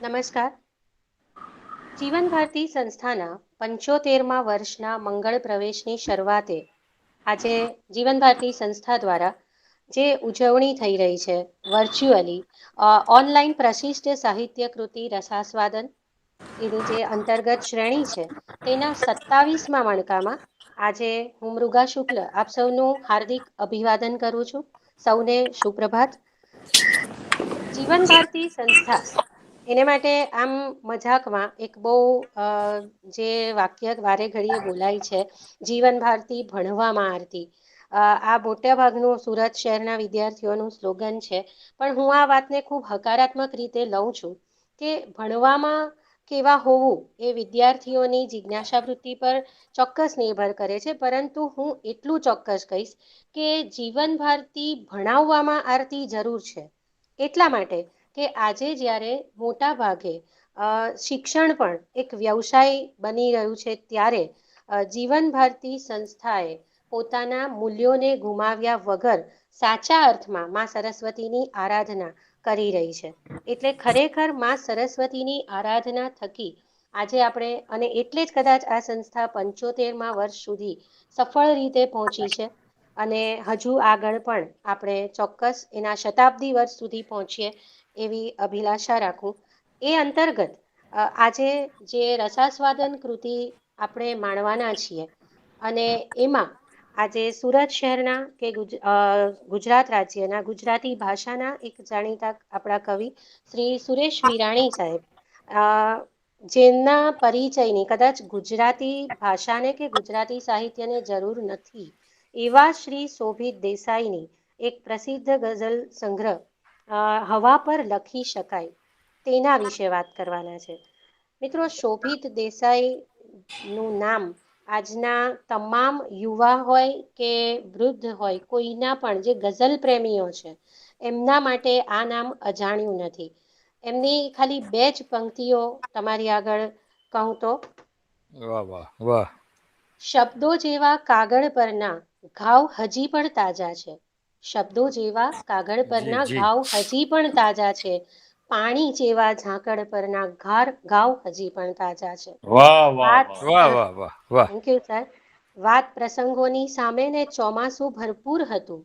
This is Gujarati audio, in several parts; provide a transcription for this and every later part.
નમસ્કાર. જીવન ભારતી સંસ્થાના 75મા વર્ષના મંગળ પ્રવેશની શરૂઆતે આજે જીવન ભારતી સંસ્થા દ્વારા જે ઉજવણી થઈ રહી છે વર્ચ્યુઅલી ઓનલાઈન પ્રશિષ્ટ સાહિત્ય કૃતિ રસાસ્વાદન એની જે અંતર્ગત શ્રેણી છે તેના 27મા મણકામાં આજે હું મૃગા શુક્લ આપ સૌનું હાર્દિક અભિવાદન કરું છું. સૌને સુપ્રભાત. જીવન ભારતી સંસ્થા એને માટે આમ મજાકમાં એક બહુ જે વાક્ય વારે ઘડીએ બોલાય છે, જીવન ભારતી ભણવામાં આરતી. આ મોટા ભાગનું સુરત શહેરના વિદ્યાર્થીઓનું સ્લોગન છે, પણ હું આ વાતને ખૂબ હકારાત્મક રીતે લઉં છું કે ભણવામાં કેવા હોવું એ વિદ્યાર્થીઓની જિજ્ઞાસાવૃત્તિ પર ચોક્કસ નિર્ભર કરે છે, પરંતુ હું એટલું ચોક્કસ કહીશ કે જીવન ભારતી ભણાવવામાં આવતી જરૂર છે. એટલા માટે કે આજે જ્યારે મોટા ભાગે શિક્ષણ પણ એક વ્યવસાય બની રહ્યું છે, ત્યારે જીવન ભારતી સંસ્થાએ પોતાના મૂલ્યોને ગુમાવ્યા વગર સાચા અર્થમાં માં સરસ્વતીની આરાધના કરી રહી છે. એટલે ખરેખર માં સરસ્વતીની આરાધના થકી આજે આપણે અને એટલે જ કદાચ આ સંસ્થા 75મા વર્ષ સુધી સફળ રીતે પહોંચી છે. અને હજુ આગળ પણ આપણે ચોક્કસ એના શતાબ્દી વર્ષ સુધી પહોંચીએ એવી અભિલાષા રાખું. એ અંતર્ગત આજે જે રસાસ્વાદન કૃતિ આપણે માણવાના છીએ અને એમાં આજે સુરત શહેરના કે ગુજરાત રાજ્યના ગુજરાતી ભાષાના એક જાણીતા આપણા કવિ શ્રી સુરેશ વિરાણી સાહેબ, જેમના પરિચયની કદાચ ગુજરાતી ભાષાને કે ગુજરાતી સાહિત્યને જરૂર નથી એવા શ્રી શોભિત દેસાઈની એક પ્રસિદ્ધ ગઝલ સંગ્રહ હવા પર લખી શકાય તેના વિશે વાત કરવાના છે. મિત્રો, શોભિત દેસાઈનું નામ આજના તમામ યુવા હોય કે વૃદ્ધ હોય, કોઈના પણ જે ગઝલ પ્રેમીઓ છે એમના માટે આ નામ અજાણ્યું નથી. એમની ખાલી બે જ પંક્તિઓ તમારી આગળ કહું તો, વાહ વાહ વાહ. શબ્દો જેવા કાગળ પરના ઘાવ હજી પણ તાજા છે. શબ્દો જેવા કાગળ જી પરના જી. ઘાવ હજી પણ તાજા છે. પાણી જેવા ઝાકળ પરના ઘાવ હજી પણ તાજા છે. વાહ વાહ વાત વાહ વાહ વાહ વાહ વાહ. Thank you sir. વાત પ્રસંગોની સામે ને ચોમાસું ભરપૂર હતું.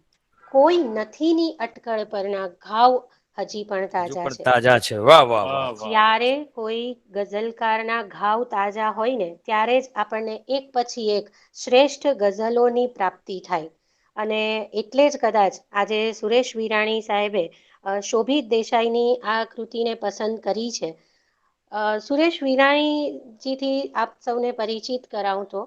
કોઈ નથીની અટકળ પરના ઘાવ હજી પણ હજુ તાજા પણ છે. તાજા છે. વાહ વાહ વાહ. વાહ વાહ વાહ. જ્યારે કોઈ ગઝલકારના ઘાવ તાજા હોય ને ત્યારે જ આપણને એક પછી એક શ્રેષ્ઠ ગઝલોની પ્રાપ્તિ થાય. અને એટલે જ કદાચ આજે સુરેશ વિરાણી સાહેબે શોભિત દેસાઈની આ કૃતિને પસંદ કરી છે. સુરેશ વિરાણીજીથી આપ સૌને પરિચિત કરાવું તો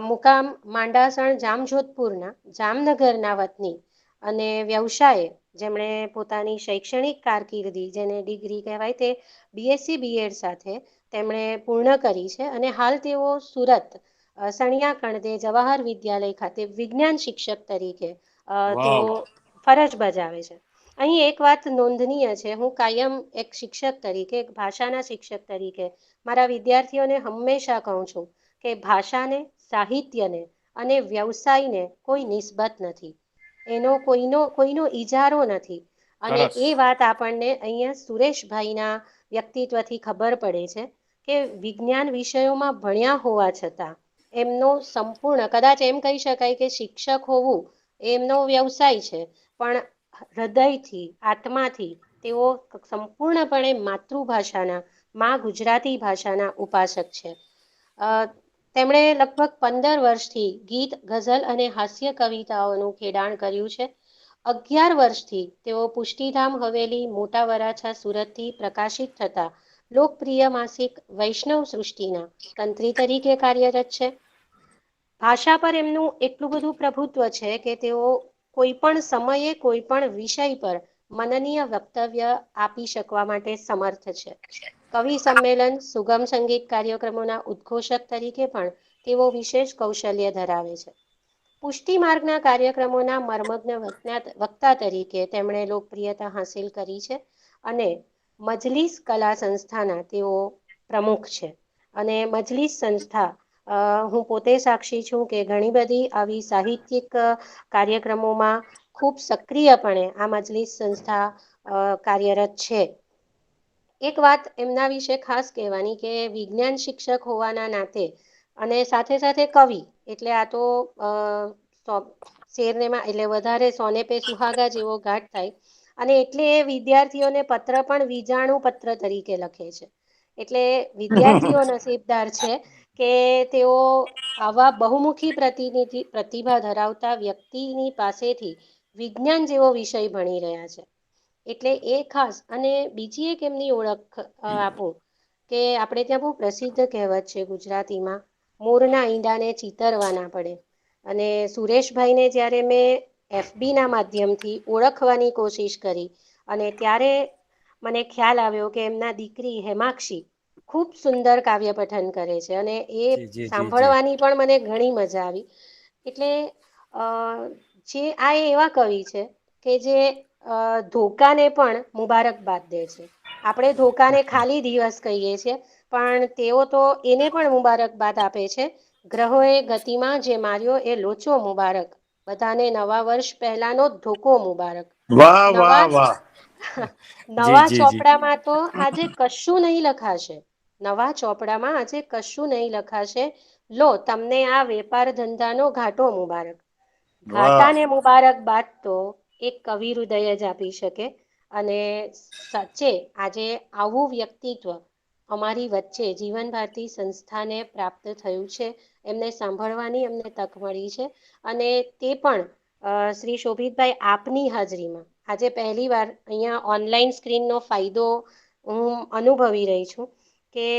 મુકામ માંડાસણ જામજોધપુરના જામનગરના વતની અને વ્યવસાયે જેમણે પોતાની શૈક્ષણિક કારકિર્દી, જેને ડિગ્રી કહેવાય, તે બીએસસી બીએડ સાથે તેમણે પૂર્ણ કરી છે અને હાલ તેઓ સુરત સણિયા કણદે જવાહર વિદ્યાલય ખાતે વિજ્ઞાન શિક્ષક તરીકે વાહ તેઓ વાહ. ફરજ બજાવે છે. અહીં એક વાત નોંધનીય છે, હું કાયમ એક શિક્ષક તરીકે, એક ભાષાના શિક્ષક તરીકે મારા વિદ્યાર્થીઓને હંમેશા કહું છું કે ભાષાને, સાહિત્યને અને વ્યવસાયને કોઈ નિસ્બત નથી. એનો કોઈનો ઈજારો નથી. અને સરસ. એ વાત આપણને અહીંયા સુરેશભાઈના વ્યક્તિત્વથી ખબર પડે છે કે વિજ્ઞાન વિષયોમાં ભણ્યા હોવા છતાં એમનો સંપૂર્ણ, કદાચ એમ કહી શકાય કે શિક્ષક હોવું એમનો વ્યવસાય છે, પણ હૃદયથી, આત્માથી તેઓ સંપૂર્ણપણે માતૃભાષાના ગુજરાતી ભાષાના ઉપાસક છે. તેમણે લગભગ 15 વર્ષથી ગીત, ગઝલ અને હાસ્ય કવિતાઓનું ખેડાણ કર્યું છે. 11 વર્ષથી તેઓ પુષ્ટિધામ હવેલી, મોટા વરાછા, સુરતથી પ્રકાશિત થતા લોકપ્રિય માસિક વૈષ્ણવ સૃષ્ટિના તંત્રી તરીકે કાર્યરત છે. ભાષા પર એમનું એટલું બધું પ્રભુત્વ છે કે તેઓ કોઈ પણ સમયે, કોઈ પણ વિષય પર મનનીય વક્તવ્ય આપી શકવા માટે સમર્થ છે. કવિ સંમેલન, સુગમ સંગીત કાર્યક્રમોના ઉદ્ઘોષક તરીકે પણ તેઓ વિશેષ કૌશલ્ય ધરાવે છે. પુષ્ટિ માર્ગના કાર્યક્રમોના મર્મજ્ઞ વક્તા તરીકે તેમણે લોકપ્રિયતા હાંસિલ કરી છે અને મજલિસ કલા સંસ્થાના તેઓ પ્રમુખ છે. અને મજલિસ સંસ્થા, હું પોતે સાક્ષી છું કે ઘણી બધી આવી સાહિત્યિક કાર્યક્રમોમાં ખૂબ સક્રિયપણે આ મજલિસ સંસ્થા કાર્યરત છે. એક વાત એમના વિશે ખાસ કહેવાની કે વિજ્ઞાન શિક્ષક હોવાના નાતે અને સાથે સાથે કવિ એટલે આ તો શેરનેમાં એટલે વધારે સોને પે સુહાગા જેવો ઘાટ થાય. અને એટલે એ વિદ્યાર્થીઓને પત્ર પણ વીજાણુ પત્ર તરીકે લખે છે. એટલે વિદ્યાર્થીઓ નસીબદાર છે કે તેઓ આવા બહુમુખી પ્રતિભા ધરાવતા વ્યક્તિની પાસેથી વિજ્ઞાન જેવો વિષય ભણી રહ્યા છે. એટલે એ ખાસ. અને બીજી એક એમની ઓળખ આપું કે આપણે ત્યાં બહુ પ્રસિદ્ધ કહેવત છે ગુજરાતીમાં, મોરના ઈંડાને ચીતરવા ના પડે. અને સુરેશભાઈને જ્યારે મેં FB ના માધ્યમથી ઓળખવાની કોશિશ કરી અને ત્યારે મને ખ્યાલ આવ્યો કે એમના દીકરી હેમાક્ષી ખૂબ સુંદર કાવ્ય પઠન કરે છે અને એ જી જી જી જી સાંભળવાની પણ મને ઘણી મજા આવી. એટલે જે આ એવા કવિ છે કે જે ધોકાને પણ મુબારકબાદ દે છે. આપણે ધોકાને ખાલી દિવસ કહીએ છીએ પણ તેઓ તો એને પણ મુબારકબાદ આપે છે. ગ્રહોએ ગતિમાં જે માર્યો એ લોચો મુબારક, બધાને નવા વર્ષ પહેલાનો ધોકો મુબારક. વાહ વાહ નવા વાહ. જી નવા જી જી ચોપડામાં તો આજે કશું નહીં લખાશે. નવા ચોપડામાં આજે કશું નહીં લખાશે. લો તમને આ વેપાર ધંધાનો ઘાટો મુબારક. વાહ ઘાટાને મુબારકબાદ તો એક કવિ હૃદય જ આપી શકે. અને સાચે આજે આવું વ્યક્તિત્વ અમારી વચ્ચે જીવન ભારતી સંસ્થાને પ્રાપ્ત થયું છે. એમને સાંભળવાની અમને તક મળી છે અને તે પણ શ્રી શોભિતભાઈ આપની હાજરીમાં આજે પહેલી વાર અહીંયા ઓનલાઈન સ્ક્રીનનો ફાયદો હું અનુભવી રહી છું કે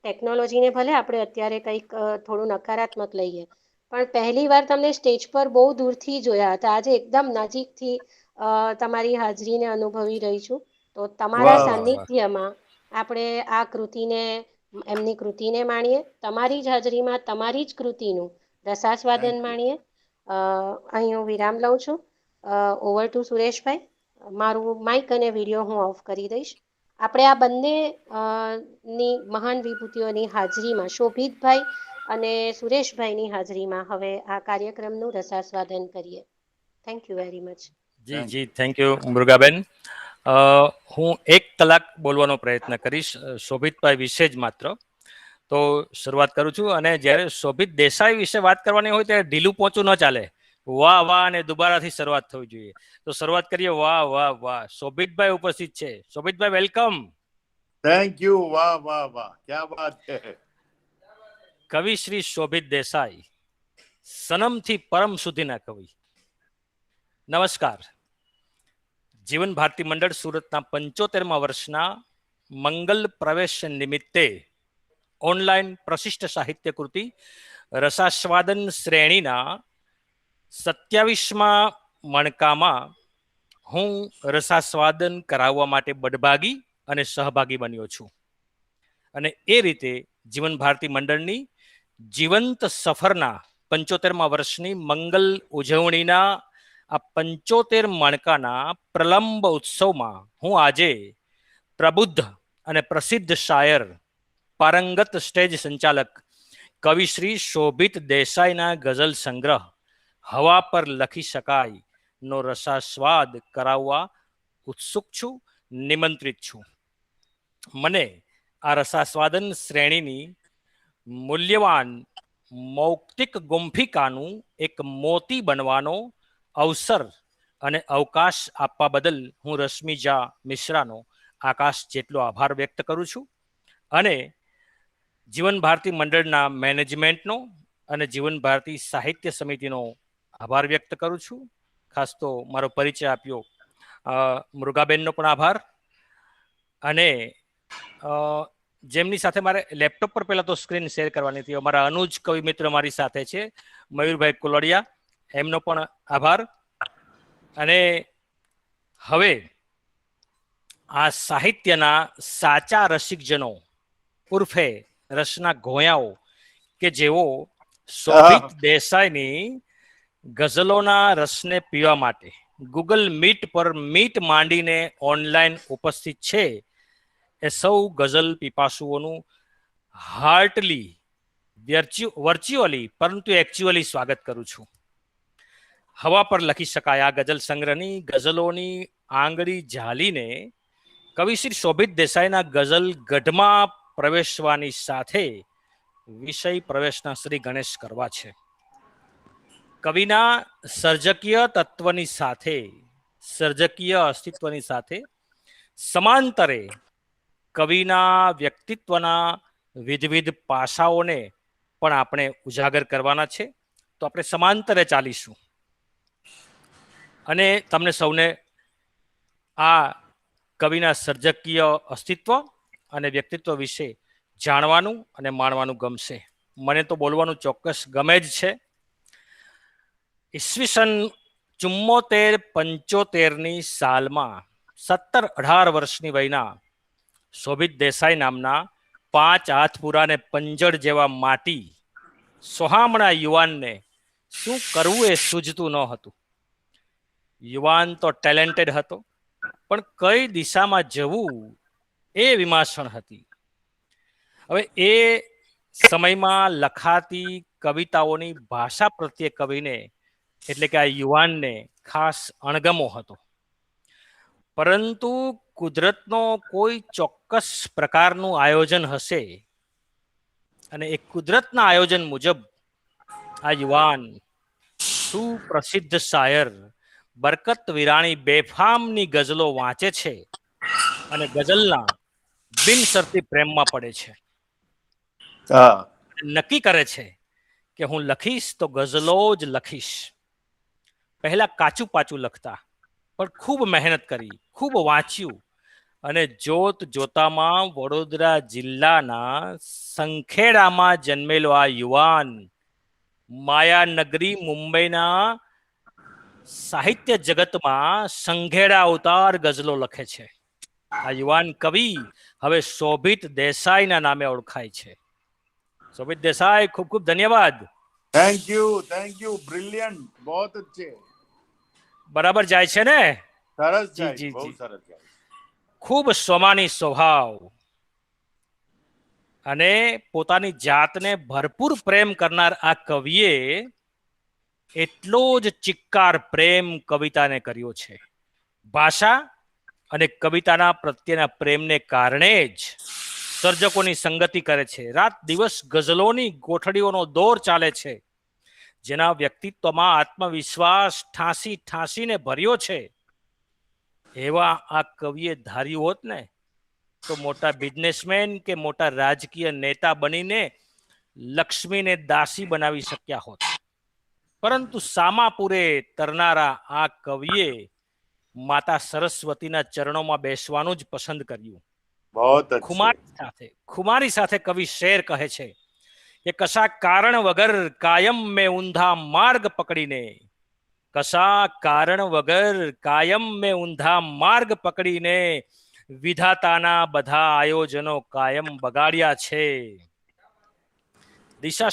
ટેકનોલોજીને ભલે આપણે અત્યારે કંઈક થોડું નકારાત્મક લઈએ પણ પહેલી વાર તમને સ્ટેજ પર બહુ દૂરથી જોયા હતા. આજે એકદમ નજીકથી તમારી હાજરીને અનુભવી રહી છું. તો તમારા વાહ વાહ વાહ. સાનિધ્યમાં આપણે આ કૃતિને એમની કૃતિને માણીએ, તમારી જ હાજરીમાં તમારી જ કૃતિનું રસાસ્વાદન થેન્ક યુ. માણીએ. અહીં હું વિરામ લઉં છું. Over to Sureshbhai. મારું માઇક અને વિડીયો હું ઓફ કરી દઈશ. આપણે આ બંને ની મહાન વિભૂતિઓની હાજરીમાં શોભિતભાઈ અને સુરેશભાઈની હાજરીમાં હવે આ કાર્યક્રમનું રસાસ્વાદન કરીએ. Thank you very much. જી થેન્ક જી યુ. થેન્ક યુ મૃગાબેન. હું 1 કલાક બોલવાનો પ્રયત્ન કરીશ શોભિતભાઈ વિશે જ માત્ર. તો શરૂઆત કરું છું અને જ્યારે શોભિત દેસાઈ વિશે વાત કરવાની હોય ત્યારે ઢીલું પહોંચું ન ચાલે. વાહ વાહ અને દુબારાથી શરૂઆત થવી જોઈએ. તો શરૂઆત કરીએ. વાહ વાહ વાહ. શોભિતભાઈ ઉપસ્થિત છે. શોભિતભાઈ વેલકમ. Thank you. વાહ વાહ વાહ, ક્યા બાત છે. કવિ શ્રી શોભિત દેસાઈ, સનમથી પરમ સુધીના કવિ. નમસ્કાર. જીવન ભારતી મંડળ સુરતના 75મા વર્ષના મંગલ પ્રવેશ નિમિત્તે ઓનલાઈન પ્રશિષ્ટ સાહિત્ય કૃતિ રસાસ્વાદન શ્રેણીના 27મા મણકામાં હું રસાસ્વાદન કરાવવા માટે બડભાગી અને સહભાગી બન્યો છું. અને એ રીતે જીવન ભારતી મંડળની જીવંત સફરના 75મા વર્ષની મંગલ ઉજવણીના આ 75 મણકાના પ્રલંબ ઉત્સવમાં હું આજે પ્રબુદ્ધ અને પ્રસિદ્ધ શાયર, પારંગત સ્ટેજ સંચાલક કવિશ્રી શોભિત દેસાઈના ગઝલ સંગ્રહ હવા પર લખી શકાય નો રસાસ્વાદ કરાવવા ઉત્સુક છું, નિમંત્રિત છું. મને આ રસાસ્વાદન શ્રેણીની મૂલ્યવાન મૌક્તિક ગુંફિકાનું એક મોતી બનવાનો અવસર અને અવકાશ આપવા બદલ હું રશ્મિજા મિશ્રાનો આકાશ જેટલો આભાર વ્યક્ત કરું છું. અને જીવન ભારતી મંડળના મેનેજમેન્ટનો અને જીવન ભારતી સાહિત્ય સમિતિનો આભાર વ્યક્ત કરું છું. ખાસ તો મારો પરિચય આપ્યો મૃગાબેનનો પણ આભાર. અને જેમની સાથે મારે લેપટોપ પર પહેલાં તો સ્ક્રીન શેર કરવાની હતી, અમારા અનુજ કવિ મિત્ર મારી સાથે છે, મયુરભાઈ કુલડિયા, એમનો પણ આભાર. અને હવે આ સાહિત્યના સાચા રસિકજનો ઉર્ફે રસના ઘોયાઓ કે જેઓ શોભિત દેસાઈની ગઝલોના રસને પીવા માટે ગૂગલ મીટ પર મીટ માંડીને ઓનલાઈન ઉપસ્થિત છે, એ સૌ ગઝલ પીપાસુઓનું હાર્ટલી વર્ચ્યુઅલી પરંતુ એકચ્યુઅલી સ્વાગત કરું છું. હવા પર લખી શકાય આ ગઝલ સંગ્રહની ગઝલોની આંગળી ઝાલીને કવિ શ્રી શોભિત દેસાઈના ગઝલ ગઢમાં પ્રવેશવાની સાથે વિષય પ્રવેશના શ્રી ગણેશ કરવા છે. કવિના સર્જકીય તત્વની સાથે, સર્જકીય અસ્તિત્વની સાથે સમાંતરે કવિના વ્યક્તિત્વના વિવિધ પાસાઓને પણ આપણે ઉજાગર કરવાના છે. તો આપણે સમાંતરે ચાલીશું અને તમને સૌને આ કવિના સર્જકીય અસ્તિત્વ અને વ્યક્તિત્વ વિશે જાણવાનું અને માણવાનું ગમશે. મને તો બોલવાનું ચોક્કસ ગમે જ છે. ઈસવીસન 74-75ની સાલમાં 17-18 વર્ષની વયના શોભિત દેસાઈ નામના 5 હાથ પૂરા ને પંજર જેવા માટી સોહામણા યુવાનને શું કરવું એ સૂઝતું ન હતું. યુવાન તો ટેલેન્ટેડ હતો, પણ કઈ દિશામાં જવું એ વિમાસણ હતી. હવે એ સમયમાં લખાતી કવિતાઓની ભાષા પ્રત્યે કવિને એટલે કે આ યુવાનને ખાસ અણગમો હતો. પરંતુ કુદરતનો કોઈ ચોક્કસ પ્રકારનું આયોજન હશે અને એ કુદરતના આયોજન મુજબ આ યુવાન સુપ્રસિદ્ધ શાયર બરકત વિરાણી બેફામની ગઝલો વાંચે છે અને ગઝલના બિનશરતી પ્રેમમાં પડે છે. નક્કી કરે છે કે હું લખીશ તો ગઝલો જ લખીશ. પહેલા કાચું પાચું લખતા, પણ ખૂબ મહેનત કરી, ખૂબ વાંચ્યું અને જોત જોતામાં વડોદરા જિલ્લાના સંખેડામાં જન્મેલો આ યુવાન માયાનગરી મુંબઈના સાહિત્ય જગતમાં સંઘેડા અવતાર ગઝલો લખે છે. આ યુવાન કવિ હવે શોભિત દેસાઈના નામે ઓળખાય છે. શોભિત દેસાઈ, ખૂબ ખૂબ ધન્યવાદ. थैंक यू ब्रिलियंट, बहुत अच्छे. બરાબર જાય છે ને? સરસ જી, જાય, જી, બહુ જી. સરસ જાય. ખૂબ સ્વમાની સ્વભાવ અને પોતાની જાતને ભરપૂર પ્રેમ કરનાર આ કવિએ એટલો જ ચિક્કાર પ્રેમ કવિતાને કર્યો છે. ભાષા અને કવિતાના પ્રત્યેના પ્રેમને કારણે જ સર્જકોની સંગતિ કરે છે. રાત દિવસ ગઝલોની ગોઠડીઓનો દોર ચાલે છે, જેના વ્યક્તિત્વમાં આત્મવિશ્વાસ ઠાંસી ઠાંસીને ભર્યો છે. એવા આ કવિએ ધાર્યું હોત ને તો મોટા બિઝનેસમેન કે મોટા રાજકીય નેતા બનીને લક્ષ્મીને દાસી બનાવી શક્યા હોત. પરંતુ સામાપુરે તરનારા આ કવિએ માતા સરસ્વતીના ચરણોમાં બેસવાનું જ પસંદ કર્યું. बहुत अच्छे. ખુમારી સાથે કવિ શેર કહે છે કે કશા કારણ વગર કાયમ મેં ઊંધા માર્ગ પકડીને, કશા કારણ વગર કાયમ મેં ઊંધા માર્ગ પકડીને વિધાતાના બધા આયોજનો કાયમ બગાડ્યા છે. દિશા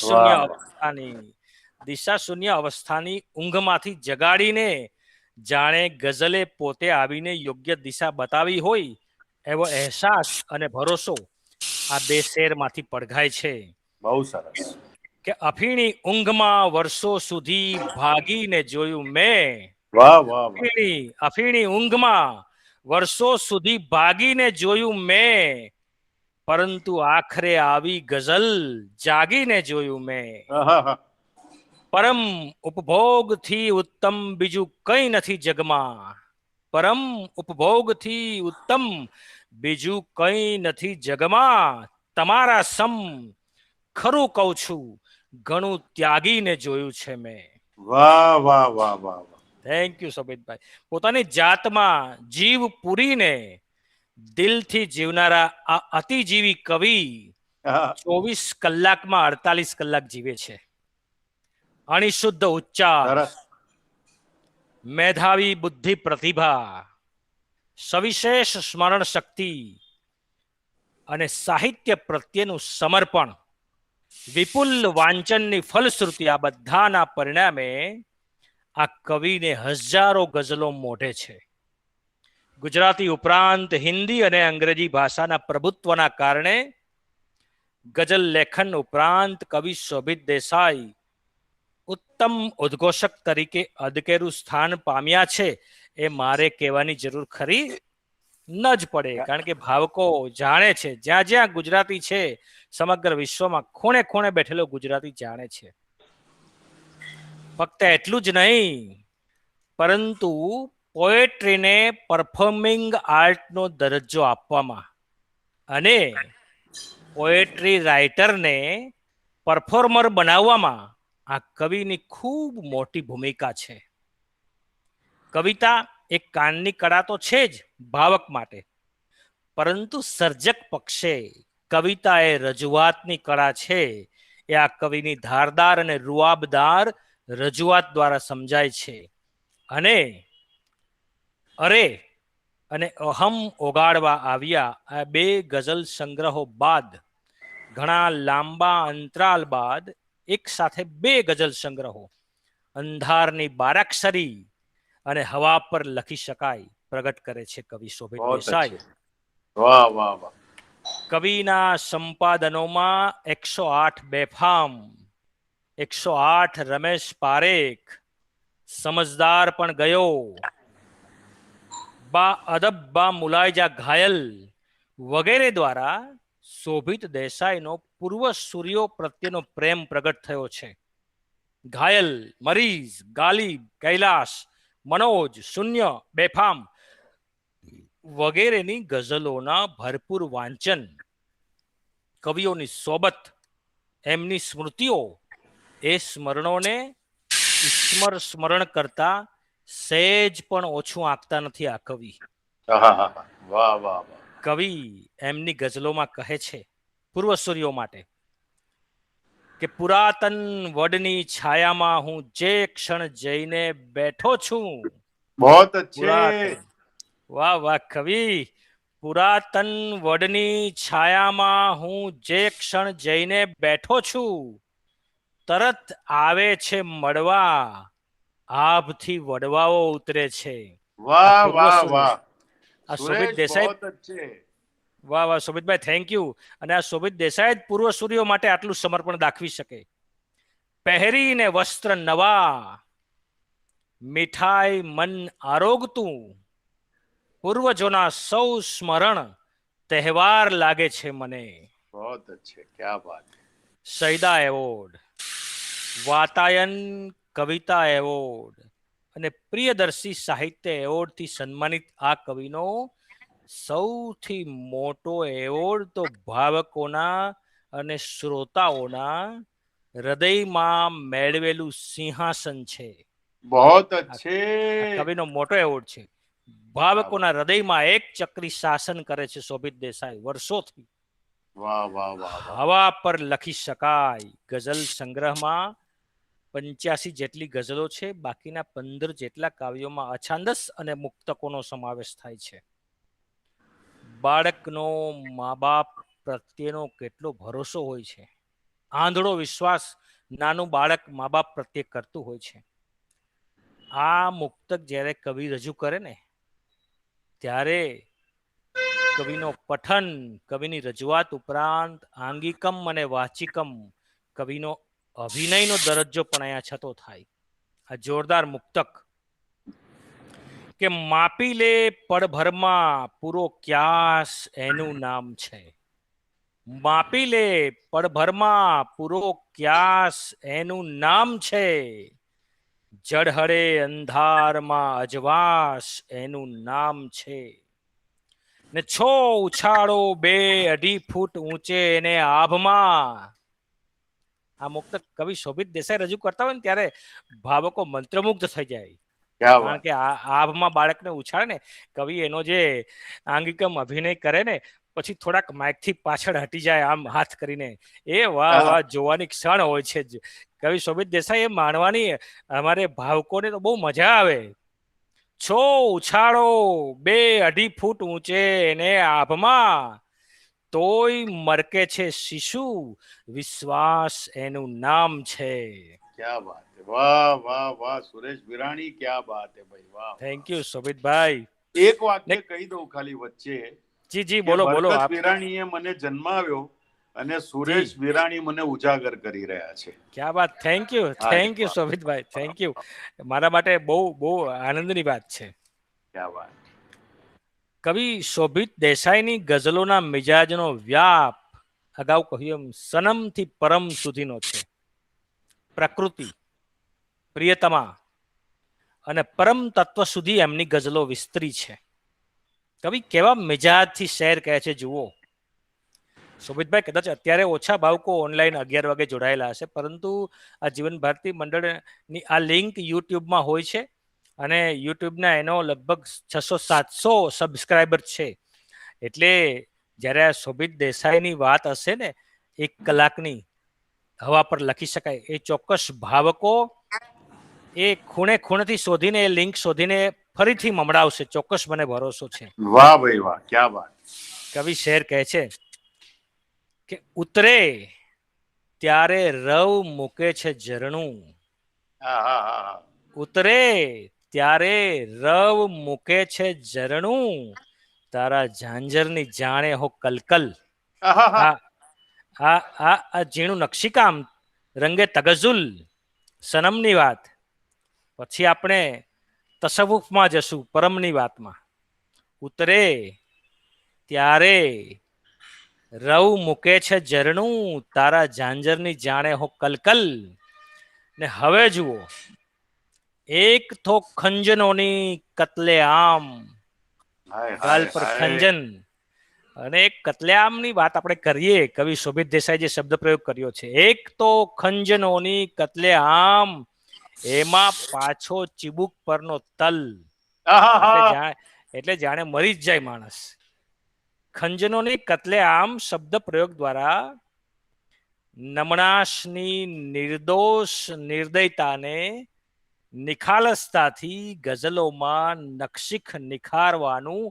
શૂન્ય અવસ્થાની ઊંઘમાંથી જગાડીને જાણે ગઝલે પોતે આવીને યોગ્ય દિશા બતાવી હોય એવો અહેસાસ અને ભરોસો આ બે શેરમાંથી પડઘાય છે. બહુ સરસ. કે અફીણી ઊંઘમાં વર્ષો સુધી ભાગીને જોયું મેં. વાહ વાહ વાહ. અફીણી ઊંઘમાં વર્ષો સુધી ભાગીને જોયું મેં, પરંતુ આખરે આવી ગઝલ જાગીને જોયું મેં. આહાહા. પરમ ઉપભોગથી ઉત્તમ બીજું કંઈ નથી જગમાં. પરમ ઉપભોગથી ઉત્તમ બીજું કંઈ નથી જગમાં. તમારા સમ ખરું કહું છું ઘણું ત્યાગીને જોયું છે મેં. વાહ વાહ વાહ વાહ વાહ. થેન્ક યુ શોભિતભાઈ. પોતાની જાતમાં જીવ પૂરીને દિલથી જીવનારા આ અતિજીવી કવિ 24 કલાકમાં 48 કલાક જીવે છે. અણિશુદ્ધ ઉચ્ચાર, સરસ. મેધાવી બુદ્ધિ પ્રતિભા, સવિશેષ સ્મરણ શક્તિ અને સાહિત્ય પ્રત્યેનું સમર્પણ, વિપુલ વાંચનની ફલશ્રુતિ, આ બધાના પરિણામે આ કવિને હજારો ગઝલો મોઢે છે. ગુજરાતી ઉપરાંત હિન્દી અને અંગ્રેજી ભાષાના પ્રભુત્વના કારણે ગઝલ લેખન ઉપરાંત કવિ શોભિત દેસાઈ ઉત્તમ ઉદ્ઘોષક તરીકે અદકેરું સ્થાન પામ્યા છે. એ મારે કહેવાની જરૂર ખરી? ન જ પડે, કારણ કે ભાવકો જાણે છે, જ્યાં જ્યાં ગુજરાતી છે સમગ્ર વિશ્વમાં ખૂણે ખૂણે બેઠેલો ગુજરાતી જાણે છે. ફક્ત એટલું જ નહીં, પરંતુ પોએટ્રીને પરફોર્મિંગ આર્ટનો દરજ્જો આપવામાં અને પોએટ્રી રાઇટરને પરફોર્મર બનાવવામાં આ કવિની ખૂબ મોટી ભૂમિકા છે. કવિતા એક કાનની કળા તો છે જ ભાવક માટે, પરંતુ સર્જક પક્ષે કવિતા એ રજૂઆતની કળા છે. એ આ કવિની ધારદાર અને રૂઆબદાર રજૂઆત દ્વારા સમજાય છે. અને અરે અને અહમ ઓગાળવા આવ્યા આ બે ગઝલ સંગ્રહો બાદ, ઘણા લાંબા અંતરાલ બાદ એક સાથે બે ગઝલ સંગ્રહો અંધારની બારાક્ષરી અને હવા પર લખી શકાય પ્રગટ કરે છે કવિ શોભિત દેસાઈ. વાહ વાહ વાહ. કવિના સંપાદનોમાં 108 બેફામ, 108 રમેશ પારેખ, સમજદાર પણ ગયો, બા અદબ બા મુલાયજા ઘાયલ વગેરે દ્વારા શોભિત દેસાઈનો પૂર્વ સૂર્યો પ્રત્યેનો પ્રેમ પ્રગટ થયો છે. ઘાયલ, મરીઝ, ગાલિબ, કૈલાશ, મનોજ, શૂન્ય, બેફામ વગેરેની ગઝલોના ભરપૂર વાંચન, કવિઓની સોબત, એમની સ્મૃતિઓ, એ સ્મરણોને ઈશ્વર સ્મરણ કરતા સહેજ પણ ઓછું આંકતા નથી આ કવિ. વાહ વાહ વાહ. કવિ એમની ગઝલોમાં કહે છે પૂર્વસૂરીઓ માટે કે પુરાતન વડની છાયામાં હું જે ક્ષણ જઈને બેઠો છું. બહોત અચ્છે. પુરાતન, વાહ વાહ કવિ. પુરાતન વડની છાયામાં હું જે ક્ષણ જઈને બેઠો છું, તરત આવે છે મળવા, આભથી વડવાઓ ઉતરે છે. વાહ વાહ વાહ. આ શોભિત સુરેશ દેસાઈ, બહોત અચ્છે. વાહ વાહ શોભિતભાઈ, થેન્ક યુ. અને આ શોભિત દેસાઈ જ પૂર્વસૂરીઓ માટે આટલું સમર્પણ દાખવી શકે. પહેરીને વસ્ત્ર નવા, મીઠાઈ મન આરોગતું, પૂર્વજોના સૌ સ્મરણ તહેવાર લાગે છે મને. બહોત અચ્છે, ક્યા બાત. સૈદા એવોર્ડ, વાતાયન કવિતા એવોર્ડ અને પ્રિયદર્શી સાહિત્ય એવોર્ડથી સન્માનિત આ કવિનો સૌથી મોટો એવોર્ડ તો ભાવકોના અને શ્રોતાઓના હૃદયમાં મેળવેલું સિંહાસન છે. બહોત આ અચ્છે. કવિનો મોટો એવોર્ડ છે. ભાવકોના હૃદયમાં એક ચક્રી શાસન કરે છે શોભિત દેસાઈ વર્ષોથી. વાહ વાહ વાહ વાહ. હવા પર લખી શકાય ગઝલ સંગ્રહમાં 85 જેટલી ગઝલો છે, બાકીના 15 જેટલા કાવ્યોમાં અછાંદસ અને મુક્તકોનો સમાવેશ થાય છે. બાળકનો મા બાપ પ્રત્યેનો કેટલો ભરોસો હોય છે, આંધળો વિશ્વાસ નાનું બાળક મા બાપ પ્રત્યે કરતું હોય છે. આ મુક્તક જ્યારે કવિ રજૂ કરે ને, ત્યારે કવિનો પઠન, કવિની રજૂઆત ઉપરાંત આંગિકમ અને વાચિકમ કવિનો અભિનયનો દરજ્જો પણ અહીંયા છતો થાય. આ જોરદાર મુક્તક કે માપી લે પળભરમાં પૂરો ક્યાસ એનું નામ છે. માપી લે પળભરમાં પૂરો ક્યાસ એનું નામ છે. જળહળે અંધારમાં અજવાસ એનું નામ છે. ને છો ઉછાળો 2-2.5 ફૂટ ઊંચે એને આભમાં. આ મુક્તક કવિ શોભિત દેસાઈ રજૂ કરતા હોય ને ત્યારે ભાવકો મંત્રમુગ્ધ થઈ જાય. ક્યા કારણ બાત. કે આભમાં બાળકને ઉછાળે ને, કવિ એનો જે આંગિકમ અભિનય કરે ને, પછી થોડાક માઇકથી પાછળ હટી જાય આમ હાથ કરીને. એ વાહ વાહ જોવાની ક્ષણ હોય છે જ. કવિ શોભિત દેસાઈ એ માણવાની અમારે ભાવકોને તો બહુ મજા આવે. છો ઉછાળો 2-2.5 ફૂટ ઊંચે એને આભમાં, તોય મરકે છે શિશુ વિશ્વાસ એનું નામ છે. ક્યા બાત હે. વાહ વાહ વાહ સુરેશ વિરાણી, ક્યા બાત હે ભાઈ. વાહ. થેન્ક યુ શોભિતભાઈ. એક ને વાક્ય કહી દઉં ખાલી વચ્ચે જી જી કે બોલો બોલો બરકત આપ. વિરાણીએ મને જન્માવ્યો અને સુરેશ જી વિરાણી મને ઉજાગર કરી રહ્યા છે. ક્યા વાત. થેન્ક યુ શોભિતભાઈ, થેન્ક યુ. મારા માટે બહુ બહુ આનંદની વાત છે. ક્યા વાત. કવિ શોભિત દેસાઈની ગઝલોના મિજાજનો વ્યાપ અગાઉ કહ્યું એમ સનમથી પરમ સુધીનો છે. પ્રકૃતિ, પ્રિયતમા અને પરમ તત્વ સુધી એમની ગઝલો વિસ્તરી છે. કવિ કેવા મિજાજથી શેર કહે છે જુઓ. શોભિતભાઈ કદાચ અત્યારે ઓછા ભાવકો ઓનલાઈન 11 વાગે જોડાયેલા હશે, પરંતુ આ જીવન ભારતી મંડળની આ લિંક યુટ્યુબમાં હોય છે અને યુટ્યુબના એનો લગભગ 600-700 સબસ્ક્રાઈબર છે. એટલે જ્યારે આ શોભિત દેસાઈની વાત હશે ને 1 કલાકની હવા પર લખી શકાય, એ ચોક્કસ ભાવકો એ ખૂણે ખૂણેથી શોધીને એ લિંક શોધીને ફરીથી મમડાવશે, ચોક્કસ મને ભરોસો છે. વાહ ભાઈ વાહ, ક્યા બાત. કવિ શેર કહે છે કે ઉતરે ત્યારે રવ મૂકે છે ઝરણું, આહાહા. ઉતરે ત્યારે રવ મૂકે છે ઝરણું, તારા ઝાંઝરની જાણે હો કલકલ. આહાહા. આ ઝીણું નકશીકામ, રંગે તગઝુલ, સનમની વાત. પછી આપણે તસવુફમાં જશું, પરમની વાતમાં. ઉતરે ત્યારે રવ મૂકે છે ઝરણું, તારા ઝાંઝરની જાણે હો કલકલ. ને હવે જુઓ, એક થો ખંજનોની કતલે આમ, હાય ગાલ હાય પર હાય. ખંજન. અને કતલેઆમની વાત આપણે કરીએ, કવિ શોભિત દેસાઈ જે શબ્દ પ્રયોગ કર્યો છે, એક તો ખંજનોની કતલેઆમ, એમાં પાછો ચીબુક પરનો તલ. આહાહા. એટલે જાણે મરી જ જાય માણસ. ખંજનોની કતલેઆમ શબ્દ પ્રયોગ દ્વારા નમણાશની નિર્દોષ નિર્દયતાને નિખાલસતાથી ગઝલોમાં નકશીખ નિખારવાનું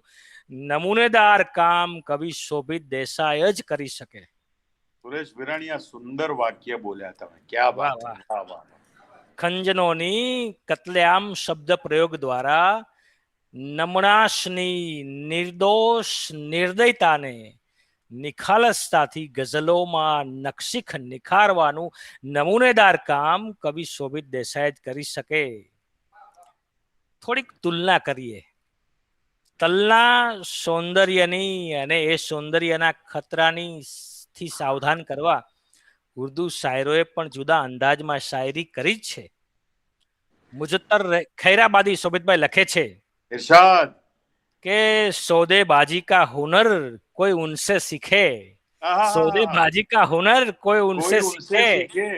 નમૂનેદાર કામ કવિ શોભિત દેસાઈ જ કરી શકે. સુરેશ વિરાણી, આ સુંદર વાક્ય બોલ્યા તમે, ક્યા વાહ બાત. વાહ. વાહ વાહ. ખંજનોની કતલેઆમ શબ્દ પ્રયોગ દ્વારા નમણાશની નિર્દોષ નિર્દયતાને નિખાલસતાથી ગઝલોમાં નકશીખ નિખારવાનું નમૂનેદાર કામ કવિ શોભિત દેસાઈ જ કરી શકે. થોડીક તુલના કરીએ તલના સૌંદર્યની અને એ સૌંદર્યના ખતરાની થી સાવધાન કરવા ઉર્દુ શાયરોએ પણ જુદા અંદાજમાં શાયરી કરી જ છે. મુજત્તર ખૈરાબાદી શોભિતભાઈ લખે છે ઇરશાદ. કે सौदेबाजी का हुनर कोई उनसे सीखे, आहाहा. सौदेबाजी का हुनर कोई उनसे कोई उनसे सीखे, सीखे.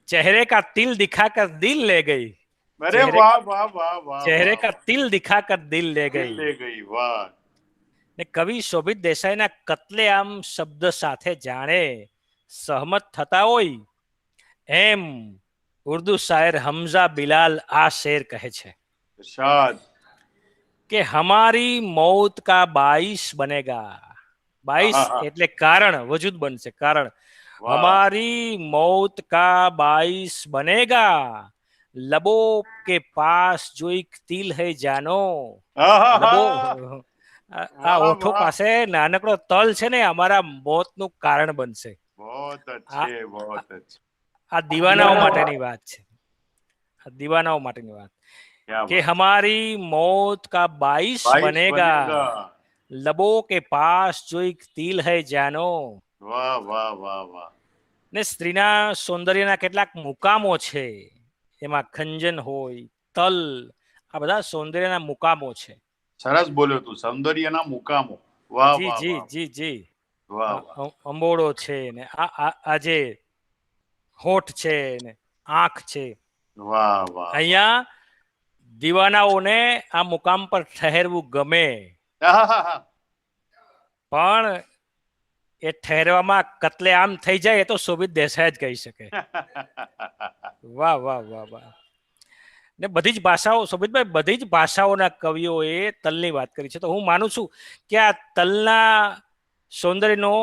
चेहरे का तिल दिखाकर दिल ले गई, अरे चेहरे वाह का वाह वाह वाह. चेहरे का वाह. तिल दिखाकर दिल ले दिल गई. ले गई. वाह. ને કવિ શોભિત દેસાઈના કતલેઆમ શબ્દ સાથે જાણે સહમત થતા હોય એમ ઉર્દુ શાયર હમઝા બિલાલ આ શેર કહે છે इरशाद. કે હમારી મૌત કા બાઈસ બનેગા. બાઈસ આહાહા. એટલે કારણ, વજૂદ બનશે કારણ. वाह. हमारी मौत का बाइस बनेगा, लबो के पास जो एक तिल है जानो, લબો आहाहा. આ वाह ઓઠો वाह. પાસે નાનકડો તલ છે ને અમારા મોતનું કારણ બનશે. बहुत આ अच्छे, बहुत अच्छे. આ દીવાનાઓ માટેની વાત છે, આ દીવાનાઓ માટેની વાત क्या કે बात. हमारी मौत का बाइस बाईस बनेगा, बनेगा. लबो के पास जो एक तिल है जानो. वाह वाह वाह वाह. ને સ્ત્રીના સૌંદર્યના કેટલાક મુકામો છે, એમાં ખંજન હોય, તલ, આ બધા સૌંદર્યના મુકામો છે. સરસ બોલ્યો તું, સૌંદર્યના મુકામો. વાહ જી વાહ જી વાહ. જી જી. વાહ વાહ. અંબોડો છે ને આ જે હોઠ છે ને આંખ છે. વાહ વાહ. અહીંયા દીવાનાઓને આ મુકામ પર ઠહેરવું ગમે, આહાહા. પણ એ ઠહેરવામાં કતલેઆમ થઈ જાય એ તો શોભિત દેસાઈ જ કહી શકે. વાહ વાહ વાહ વાહ. ને બધી જ ભાષાઓ, શોભિતભાઈ, બધી જ ભાષાઓના કવિઓએ તલની વાત કરી છે. તો હું માનું છું કે આ તલના સૌંદર્યનો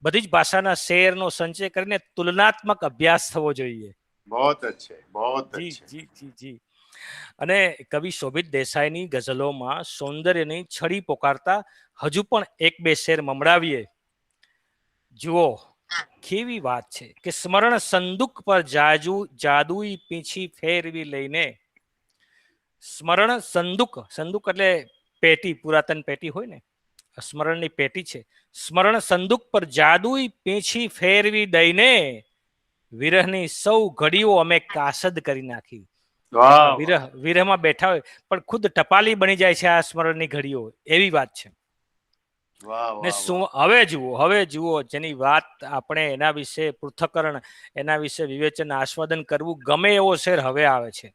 બધી જ ભાષાના શેરનો સંચય કરીને તુલનાત્મક અભ્યાસ થવો જોઈએ. बहुत अच्छे, बहुत જી अच्छे. જી જી જી. અને કવિ શોભિત દેસાઈની ગઝલોમાં સૌંદર્યની છડી પોકારતા હજુ પણ 1-2 શેર મમડાવીએ. જુઓ કેવી વાત છે કે સ્મરણ સંદૂક પર જાદુઈ પીંછી ફેરવી લઈને, સ્મરણ સંદૂક, સંદૂક એટલે પેટી, પુરાતન પેટી હોય ને, સ્મરણની પેટી છે. સ્મરણ સંદૂક પર જાદુઈ પીંછી ફેરવી દઈને વિરહની સૌ ઘડીઓ અમે કાસદ કરી નાખી. વાહ વિરહમાં બેઠા હોય પણ ખુદ ટપાલી બની જાય છે આ સ્મરણની ઘડીઓ, એવી વાત છે. વાહ ને વાહ શું વાહ. હવે જુઓ જેની વાત આપણે એના વિશે પૃથ્થકરણ, એના વિશે વિવેચન આસ્વાદન કરવું ગમે એવો શેર હવે આવે છે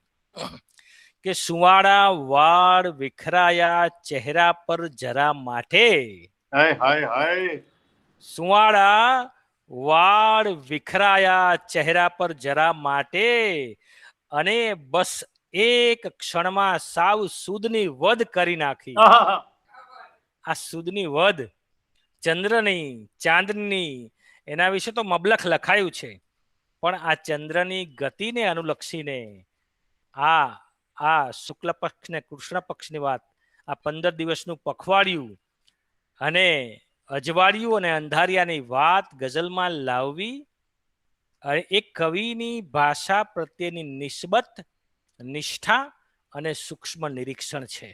કે સુવાળા વાળ વિખરાયા ચહેરા પર જરા માથે. હાય હાય હાય. સુવાળા વાળ વિખરાયા ચહેરા પર જરા માટે, અને બસ એક ક્ષણમાં સાવ સુદની વધ કરી નાખી. આહાહા. આ સુદની વધ, ચંદ્રની, ચાંદની, એના વિશે તો મબલખ લખાયું છે, પણ આ ચંદ્રની ગતિને અનુલક્ષીને આ આ શુક્લ પક્ષ ને કૃષ્ણ પક્ષની વાત, આ 15 દિવસનું પખવાડિયું અને અજવાળિયું અને અંધારિયાની વાત ગઝલમાં લાવવી એક કવિની ભાષા પ્રત્યેની નિસ્બત, નિષ્ઠા અને સૂક્ષ્મ નિરીક્ષણ છે.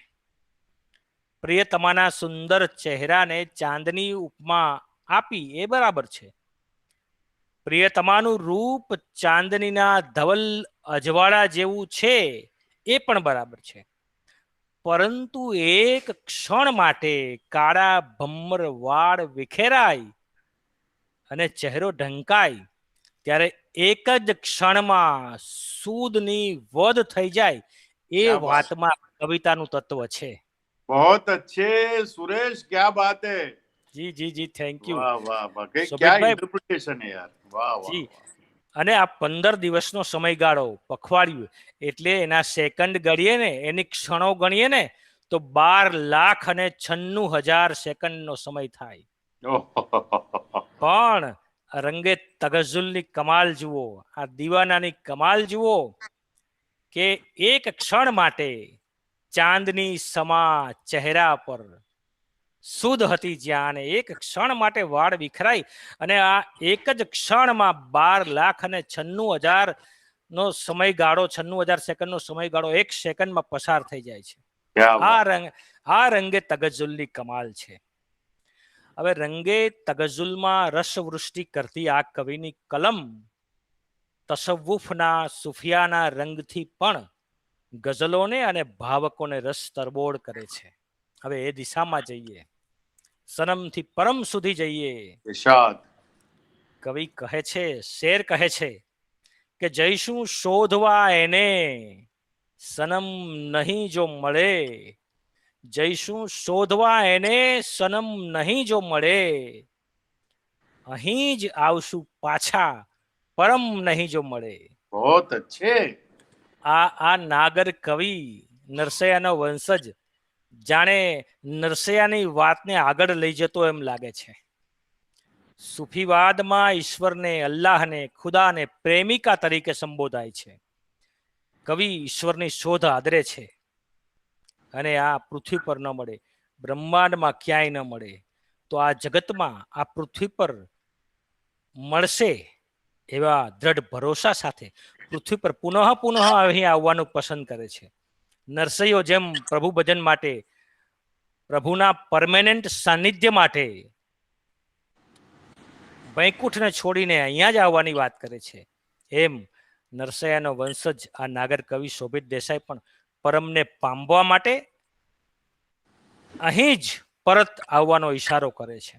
પ્રિયતમાના સુંદર ચહેરાને ચાંદની ઉપમા આપી એ બરાબર છે. પ્રિયતમાનું રૂપ ચાંદનીના ધવલ અજવાળા જેવું છે એ પણ બરાબર છે. પરંતુ એક ક્ષણ માટે કાળા ભમ્મર વાળ વિખેરાય અને ચહેરો ઢંકાય ત્યારે એક જ ક્ષણમાં સૂદની વધ થઈ જાય, એ ક્યા બાત. વાતમાં કવિતાનું તત્વ છે. बहुत अच्छे सुरेश, क्या बात है. જી જી જી, થેન્ક યુ वाह वाह वाह. क्या શોભિતભાઈ. इंटरप्रिटेशन है यार. वाह वाह જી, वाह. અને આ 15 દિવસનો સમયગાળો પખવાડિયું એટલે એના સેકન્ડ ગણીએ ને, એની ક્ષણો ગણીએ ને તો 12,96,000 સેકન્ડનો સમય થાય. પણ રંગે તગઝુલની કમાલ જુઓ, આ દીવાનાની કમાલ જુઓ કે એક ક્ષણ માટે ચાંદની સમા ચહેરા પર સુધ હતી જ્યાં, અને એક ક્ષણ માટે વાળ વિખરાઈ અને આ એક જ ક્ષણમાં 12,96,000 નો સમયગાળો, 96,000 સેકન્ડનો સમયગાળો એક સેકન્ડમાં પસાર થઈ જાય છે. क्या बात. આ રંગે તગઝુલની કમાલ છે. હવે રંગે તગઝુલમાં રસવૃષ્ટિ કરતી આ કવિની કલમ તસવ્વુફના સુફિયાના રંગથી પણ ગઝલોને અને ભાવકોને રસ તરબોળ કરે છે. હવે એ દિશામાં જઈએ, સનમથી પરમ સુધી જઈએ. इरशाद. કવિ કહે છે, શેર કહે છે કે જઈશું શોધવા એને, સનમ નહીં જો મળે. જઈશું શોધવા એને, સનમ નહીં જો મળે. અહીં જ આવશું પાછા, પરમ નહીં જો મળે. बहुत अच्छे. આ નાગર કવિ નરસૈયાનો વંશજ જાણે નરસૈયાની વાતને આગળ લઈ જતો એમ લાગે છે. સુફીવાદમાં ઈશ્વરને, અલ્લાહને, ખુદાને પ્રેમિકા તરીકે સંબોધાય છે. કવિ ઈશ્વરની શોધ આદરે છે અને આ પૃથ્વી પર ન મળે, બ્રહ્માંડમાં ક્યાંય ન મળે, તો આ જગતમાં, આ પૃથ્વી પર મળશે એવા દ્રઢ ભરોસા સાથે પૃથ્વી પર પુનઃ અહીં આવવાનું પસંદ કરે છે. નરસૈયો જેમ પ્રભુ ભજન માટે, પ્રભુના પરમેનન્ટ સાનિધ્ય માટે વૈકુંઠને છોડીને અહીંયા જ આવવાની વાત કરે છે, એમ નરસૈયાનો વંશજ આ નાગર કવિ શોભિત દેસાઈ પણ પરમને પામવા માટે અહીં જ પરત આવવાનો ઈશારો કરે છે.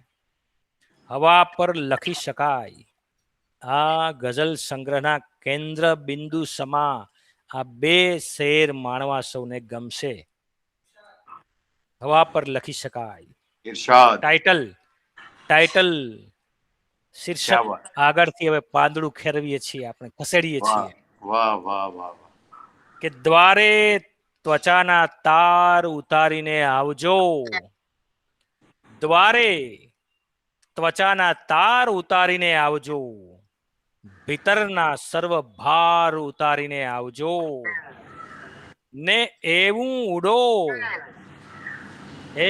હવા પર લખી શકાય આ ગઝલ સંગ્રહના કેન્દ્ર બિંદુ સમા આ બે શેર માણવા સૌને ગમશે. હવા પર લખી શકાય. इरशाद. ટાઇટલ શીર્ષક क्या बात. આગળથી હવે પાંદડું ખેરવીએ છીએ, આપણે ખસેડીએ वाह છીએ वाह वाह वाह वाह. કે દ્વારે ત્વચાના તાર ઉતારીને આવજો. દ્વારે ત્વચાના તાર ઉતારીને આવજો, ભીતરના સર્વ ભાર ઉતારીને આવજો, ને એવું ઉડો,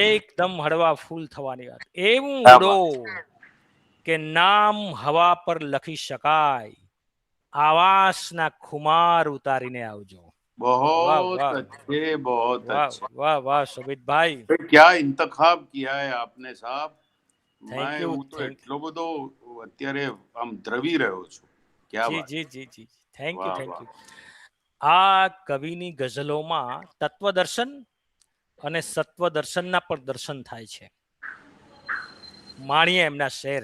એકદમ હળવા ફૂલ થવાની વાત, એવું ઉડો કે નામ હવા પર લખી શકાય, આવાસના ખુમાર ઉતારીને આવજો. वाह बहुत वाह अच्छे, बहुत वाह अच्छे। वाह वाह શોભિત ભાઈ, फिर क्या इंतखाब किया है आपने साहब। થેન્ક मैं યુ હું તો થેન્ક એટલો બધો અત્યારે આમ દ્રવી રહ્યો છું। क्या જી बात। જી જી જી થેન્ક યુ વાહ થેન્ક વાહ। યુ। આ કવિની ગઝલોમાં તત્વદર્શન અને સત્વદર્શનના પણ દર્શન થાય છે। માણીએ એમના શેર।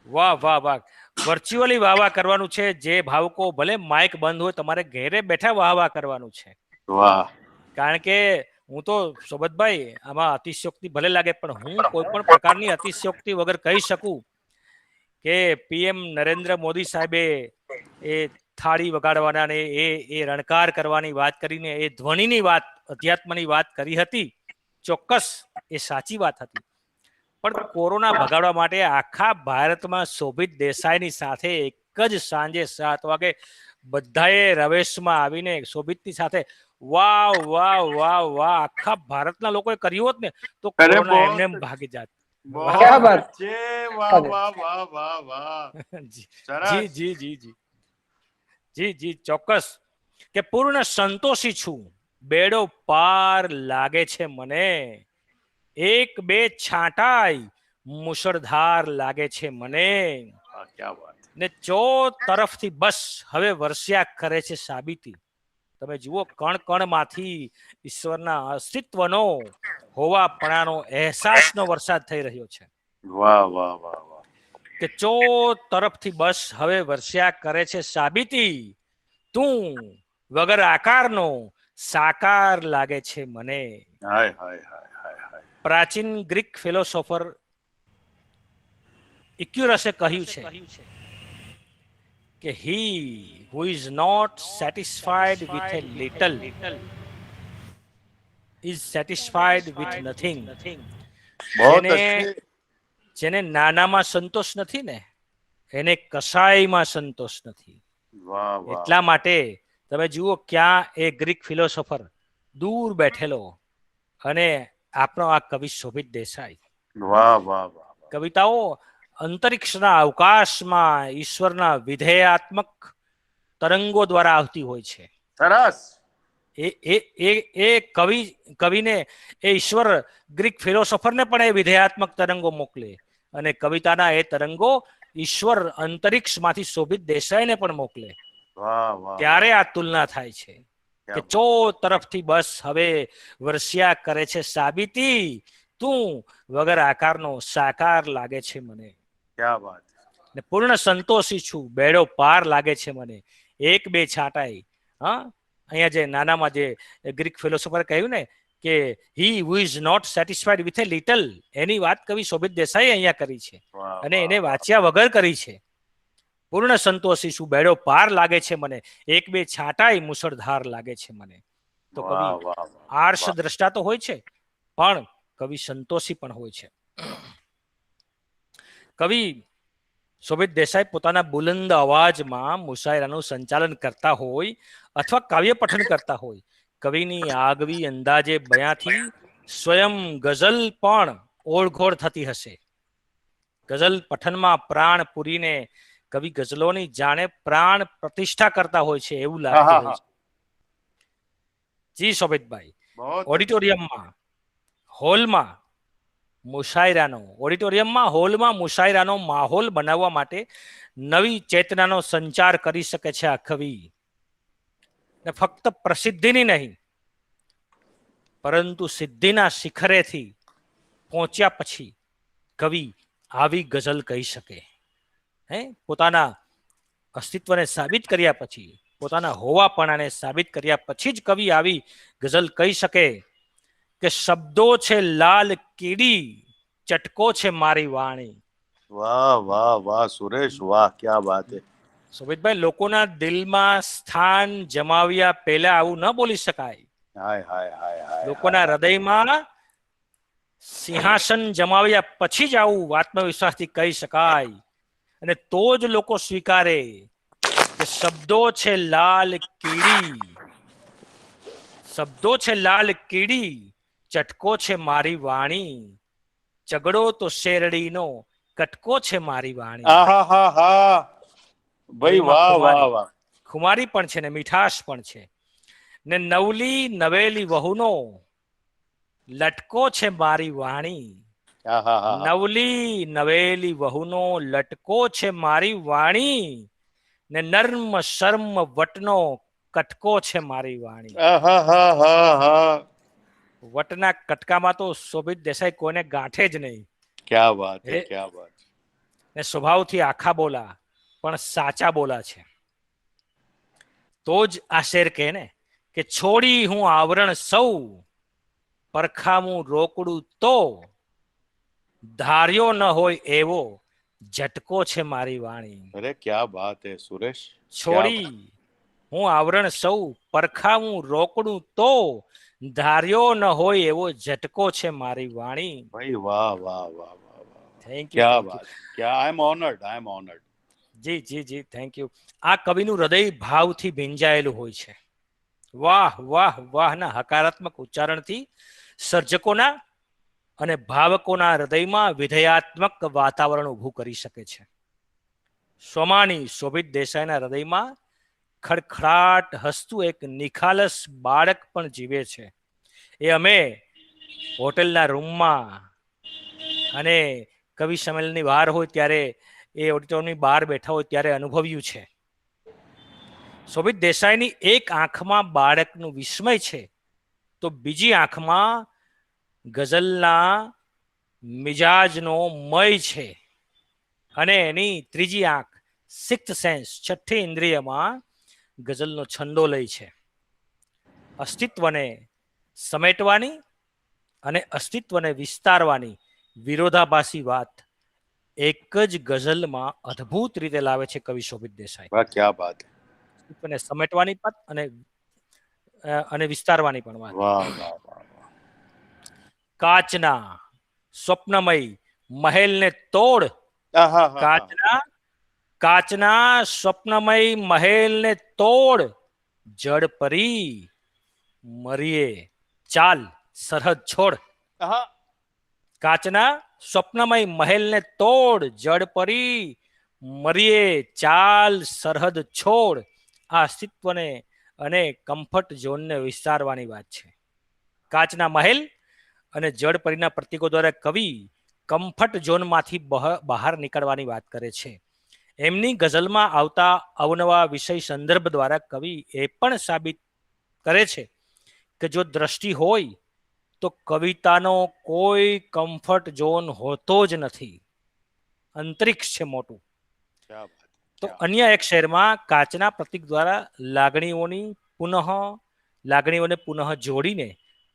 વાહ વાહ વાહ, વર્ચ્યુઅલી વાહ વાહ કરવાનું છે। જે ભાવકો ભલે માઇક બંધ હોય તમારે ઘેરે બેઠા વાહ વાહ કરવાનું છે। વાહ। કારણ કે હું તો સોબતભાઈ આમાં અતિશયોક્તિ ભલે લાગે પણ હું કોઈ પણ પ્રકારની અતિશયોક્તિ વગર કહી શકું કે પીએમ નરેન્દ્ર મોદી સાહેબે એ થાળી વગાડવાના ને એ રણકાર કરવાની વાત કરીને એ ધ્વનિની વાત, અધ્યાત્મની વાત કરી હતી। ચોક્કસ એ સાચી વાત હતી, પણ કોરોના ભગાડવા માટે આખા ભારતમાં શોભિત દેસાઈની સાથે એક જ સાંજે 7 વાગે બધાએ રવેશમાં આવીને શોભિતની સાથે વાહ વાહ વાહ વાહ આખા ભારતના લોકોએ કર્યું હોત ને તો अरे કોરોના એમને એમ बहुत ભાગી જાત। વાહ क्या बहुत बात अच्छे। वाह है। वाह वाह वाह वाह। જી જી सरस। જી જી જી જી જી ચોક્કસ કે પૂર્ણ સંતોષી છું। બેડો પાર લાગે છે મને। એક બે છાંટાઈ મુશળધાર લાગે છે મને। वाह, क्या बात। ને ચો તરફથી બસ હવે વર્ષ્યા કરે છે સાબિતી। તમે જુઓ કણ કણમાંથી ઈશ્વરના અસ્તિત્વનો હોવાપણાનો અહેસાસનો વરસાદ થઈ રહ્યો છે वाह वाह वाह वाह। કે ચો તરફથી બસ હવે વર્ષ્યા કરે છે સાબિતી। તું વગર આકારનો સાકાર લાગે છે મને। हाय हाय हाय हाय हाय। પ્રાચીન ગ્રીક ફિલોસોફર ઇક્યુરસે કહ્યું છે કે he who is not satisfied with a little is satisfied with nothing. बहुत જેને अच्छे। જેને નાનામાં સંતોષ નથી ને એને કસાઈમાં સંતોષ નથી। वाह वाह એટલા માટે તમે જુઓ ક્યાં એ ગ્રીક ફિલોસોફર દૂર બેઠેલો અને આપણો આ કવિ શોભિત દેસાઈ वाह वाह वाह। કવિતાઓ અંતરિક્ષના અવકાશમાં ઈશ્વરના વિધેયાત્મક તરંગો દ્વારા આવતી હોય છે। सरस। એ એ એ એ કવિને એ ઈશ્વર ગ્રીક ફિલોસોફરને પણ એ વિધેયાત્મક તરંગો મોકલે અને કવિતાના એ તરંગો ઈશ્વર અંતરિક્ષમાંથી શોભિત દેસાઈને પણ મોકલે। वाह वाह ત્યારે वाह। આ તુલના થાય છે क्या કે बात। ચો તરફથી બસ હવે વર્ષ્યા કરે છે સાબિતી। તું વગર આકારનો સાકાર લાગે છે મને। क्या बात। ને પૂર્ણ સંતોષી છું। બેડો પાર લાગે છે મને। એક બે છાંટાઈ હા અહીંયા જે નાનામાં જે ગ્રીક ફિલોસોફરે કહ્યું ને કે he who is not satisfied with a little, એની વાત કવિ શોભિત દેસાઈ અહીંયા કરી છે वाह અને वाह એને वाह। વાંચ્યા વગર કરી છે। પૂર્ણ સંતોષી છું। બેડો પાર લાગે છે મને। એક બે છાંટાઈ મુશળધાર લાગે છે મને। તો કવિ वाह वाह આર્ષ वाह। દ્રષ્ટા તો હોય છે પણ કવિ સંતોષી પણ હોય છે। કવિ શોભિત દેસાઈ પોતાના બુલંદ અવાજમાં મુશાયરાનું સંચાલન કરતા હોય અથવા કાવ્ય પઠન કરતા હોય કવિની આગવી અંદાજે બયાથી સ્વયં ગઝલ પણ ઓળઘોળ થતી હશે। ગઝલ પઠનમાં પ્રાણ પૂરીને કવિ ગઝલોની જાણે પ્રાણ પ્રતિષ્ઠા કરતા હોય છે એવું हाँ લાગતું हाँ હોય हाँ। છે। જી શોભિતભાઈ, बहुत अच्छे। ઓડિટોરિયમમાં હોલમાં હોલમાં મુશાયરાનો માહોલ બનાવવા માટે નવી ચેતનાનો સંચાર કરી શકે છે આ કવિ। ને ફક્ત પ્રસિદ્ધિની નહીં પરંતુ સિદ્ધિના શિખરેથી પહોંચ્યા પછી કવિ આવી ગઝલ કહી શકે। હે પોતાના અસ્તિત્વને સાબિત કર્યા પછી, પોતાના હોવાપણાને સાબિત કર્યા પછી જ કવિ આવી ગઝલ કહી શકે કે શબ્દો છે લાલ કીડી, ચટકો છે મારી વાણી। वाह वाह वाह सुरेश, वाह क्या बात है। સુમિતભાઈ, લોકોના દિલમાં સ્થાન જમાવ્યા પહેલા આવું ન બોલી શકાય। हाय हाय हाय हाय हाय। લોકોના હૃદયમાં સિંહાસન જમાવ્યા પછી જ આવું આત્મવિશ્વાસથી કહી શકાય અને તો જ લોકો સ્વીકારે કે શબ્દો છે લાલ કીડી, ચટકો છે મારી વાણી। ઝઘડો તો શેરડીનો કટકો છે મારી વાણી। आहा हा हा। भाई કવિમાં वाह वाह ખુમારી वाह। ખુમારી પણ છે ને મીઠાશ પણ છે ને નવલી નવેલી વહુનો લટકો છે મારી વાણી. નવલી નવેલી વહુનો લટકો છે મારી વાણી ને નર્મ શર્મ વટનો કટકો છે મારી વાણી. વટના કટકામાં તો શોભિત દેસાઈ કોઈને ગાંઠે જ નહીં. क्या बात है, क्या बात. ને સ્વભાવથી આખા બોલા પણ સાચા બોલા છે. તો જ આ શેર કહે ને કે છોડી હું આવરણ સૌ પરખામું રોકડું તો ધાર્યો ન હોય એવો ઝટકો છે મારી વાણી. अरे क्या बात है सुरेश. છોડી હું આવરણ સૌ પરખામું રોકડું તો ધાર્યો ન હોય એવો ઝટકો છે મારી વાણી. भाई वाह वाह वाह वाह वाह. Thank you. क्या बात. क्या आई एम ऑनर्ड. જી જી જી થેન્ક યુ. આ કવિનું હૃદય ભાવથી ભીંજાયેલું હોય છે. વાહ વાહ વાહના હકારાત્મક ઉચ્ચારણથી સર્જકોના અને ભાવકોના હૃદયમાં વિધેયાત્મક વાતાવરણ ઊભું કરી શકે છે. સોમાની શોભિત દેસાઈના હૃદયમાં ખડખડાટ હસતું એક નિખાલસ બાળક પણ જીવે છે. એ અમે હોટેલના રૂમમાં અને કવિ સંમેલનની બહાર હોય ત્યારે એ ઓડિટોરિયમની બહાર બેઠા હોય ત્યારે અનુભવ્યું છે. શોભિત દેસાઈની એક આંખમાં બાળકનું વિસ્મય છે તો બીજી આંખમાં ગઝલના મિજાજનો મય છે અને એની ત્રીજી આંખ સિક્સ્થ સેન્સ છઠ્ઠી ઇન્દ્રિયમાં ગઝલનો છંદો લય છે. અસ્તિત્વને સમેટવાની અને અસ્તિત્વને વિસ્તારવાની વિરોધાભાસી વાત એક જ ગઝલમાં અદ્ભુત રીતે લાવે છે કવિ શોભિત દેસાઈ. वाह क्या बात है. અસ્તિત્વને સમેટવાની વાત અને વિસ્તારવાની પણ વાત. वाह वाह वाह. કાચના સ્વપ્નમય મહેલને તોડ કાચના સ્વપ્નમય મહેલને તોડ જડ પરી મરીએ ચાલ સરહદ છોડ. કાચના સ્વપ્નમય મહેલને તોડ જડ પરી મરીએ ચાલ સરહદ છોડ. આ અસ્તિત્વને અને કમ્ફર્ટ ઝોનને વિસ્તારવાની વાત છે. કાચના મહેલ અને જળ પરીના પ્રતીકો દ્વારા કવિ કમ્ફર્ટ ઝોનમાંથી બહાર નીકળવાની વાત કરે છે. એમની ગઝલમાં આવતા અવનવા વિષય સંદર્ભ દ્વારા કવિ એ પણ સાબિત કરે છે કે જો દ્રષ્ટિ હોય તો કવિતાનો કોઈ કમ્ફર્ટ ઝોન હોતો જ નથી. અંતરિક્ષ છે મોટું. તો અન્ય એક શેરમાં કાચના પ્રતીક દ્વારા લાગણીઓને પુનઃ જોડીને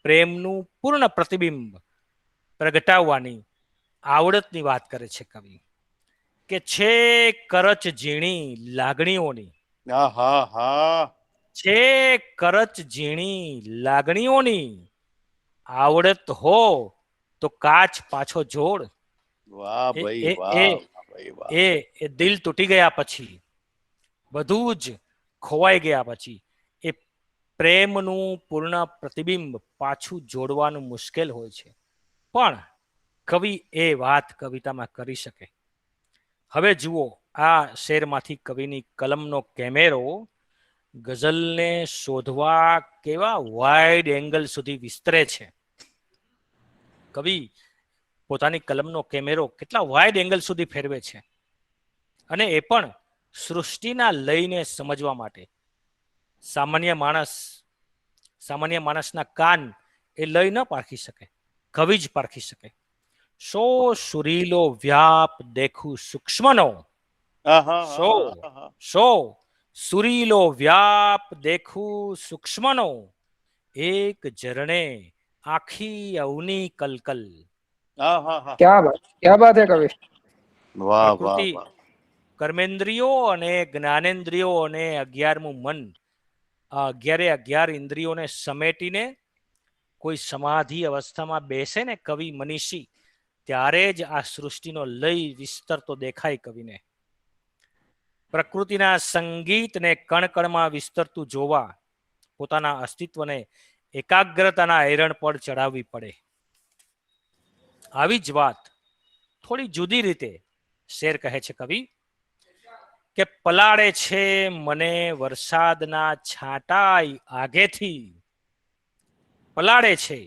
પ્રેમનું પૂર્ણ પ્રતિબિંબ પ્રગટાવવાની આવડતની વાત કરે છે કવિ કે છે કરચ ઝીણી લાગણીઓની. છે કરચ ઝીણી લાગણીઓની આવડત હો તો કાચ પાછો જોડ. વાહ ભાઈ વાહ. એ દિલ તૂટી ગયા પછી બધું જ ખોવાઈ ગયા પછી એ પ્રેમનું પૂર્ણ પ્રતિબિંબ પાછું જોડવાનું મુશ્કેલ હોય છે પણ કવિ એ વાત કવિતામાં કરી શકે. હવે જુઓ આ શેરમાંથી કવિની કલમનો કેમેરો ગઝલને શોધવા કેવા વાઇડ એંગલ સુધી વિસ્તરે છે. કવિ પોતાની કલમનો કેમેરો કેટલા વાઇડ એંગલ સુધી ફેરવે છે અને એ પણ સૃષ્ટિના લયને સમજવા માટે. સામાન્ય માણસના કાન એ લય ન પારખી શકે, કવિ જ પારખી શકે. સો સુરીલો વ્યાપ દેખું સૂક્ષ્મનો. સો સુરીલો વ્યાપ દેખું સૂક્ષ્મનો એક ઝરણે આખી અવની કલકલ. क्या बात है कवि. वाह वाह वाह. કર્મેન્દ્રિયો અને જ્ઞાનેન્દ્રિયો અને 11મું મન, આ 11 ઇન્દ્રિયોને સમેટીને કોઈ સમાધિ અવસ્થામાં બેસે ને કવિ મનીષી ત્યારે જ આ સૃષ્ટિનો લય વિસ્તરતો દેખાય કવિને. પ્રકૃતિના સંગીતને કણકણમાં વિસ્તરતું જોવા પોતાના અસ્તિત્વને એકાગ્રતાના એરણ પર ચડાવવી પડે. આવી જ વાત થોડી જુદી રીતે શેર કહે છે કવિ કે પલાળે છે મને વરસાદના છાંટાઈ આગેથી, પલાળે છે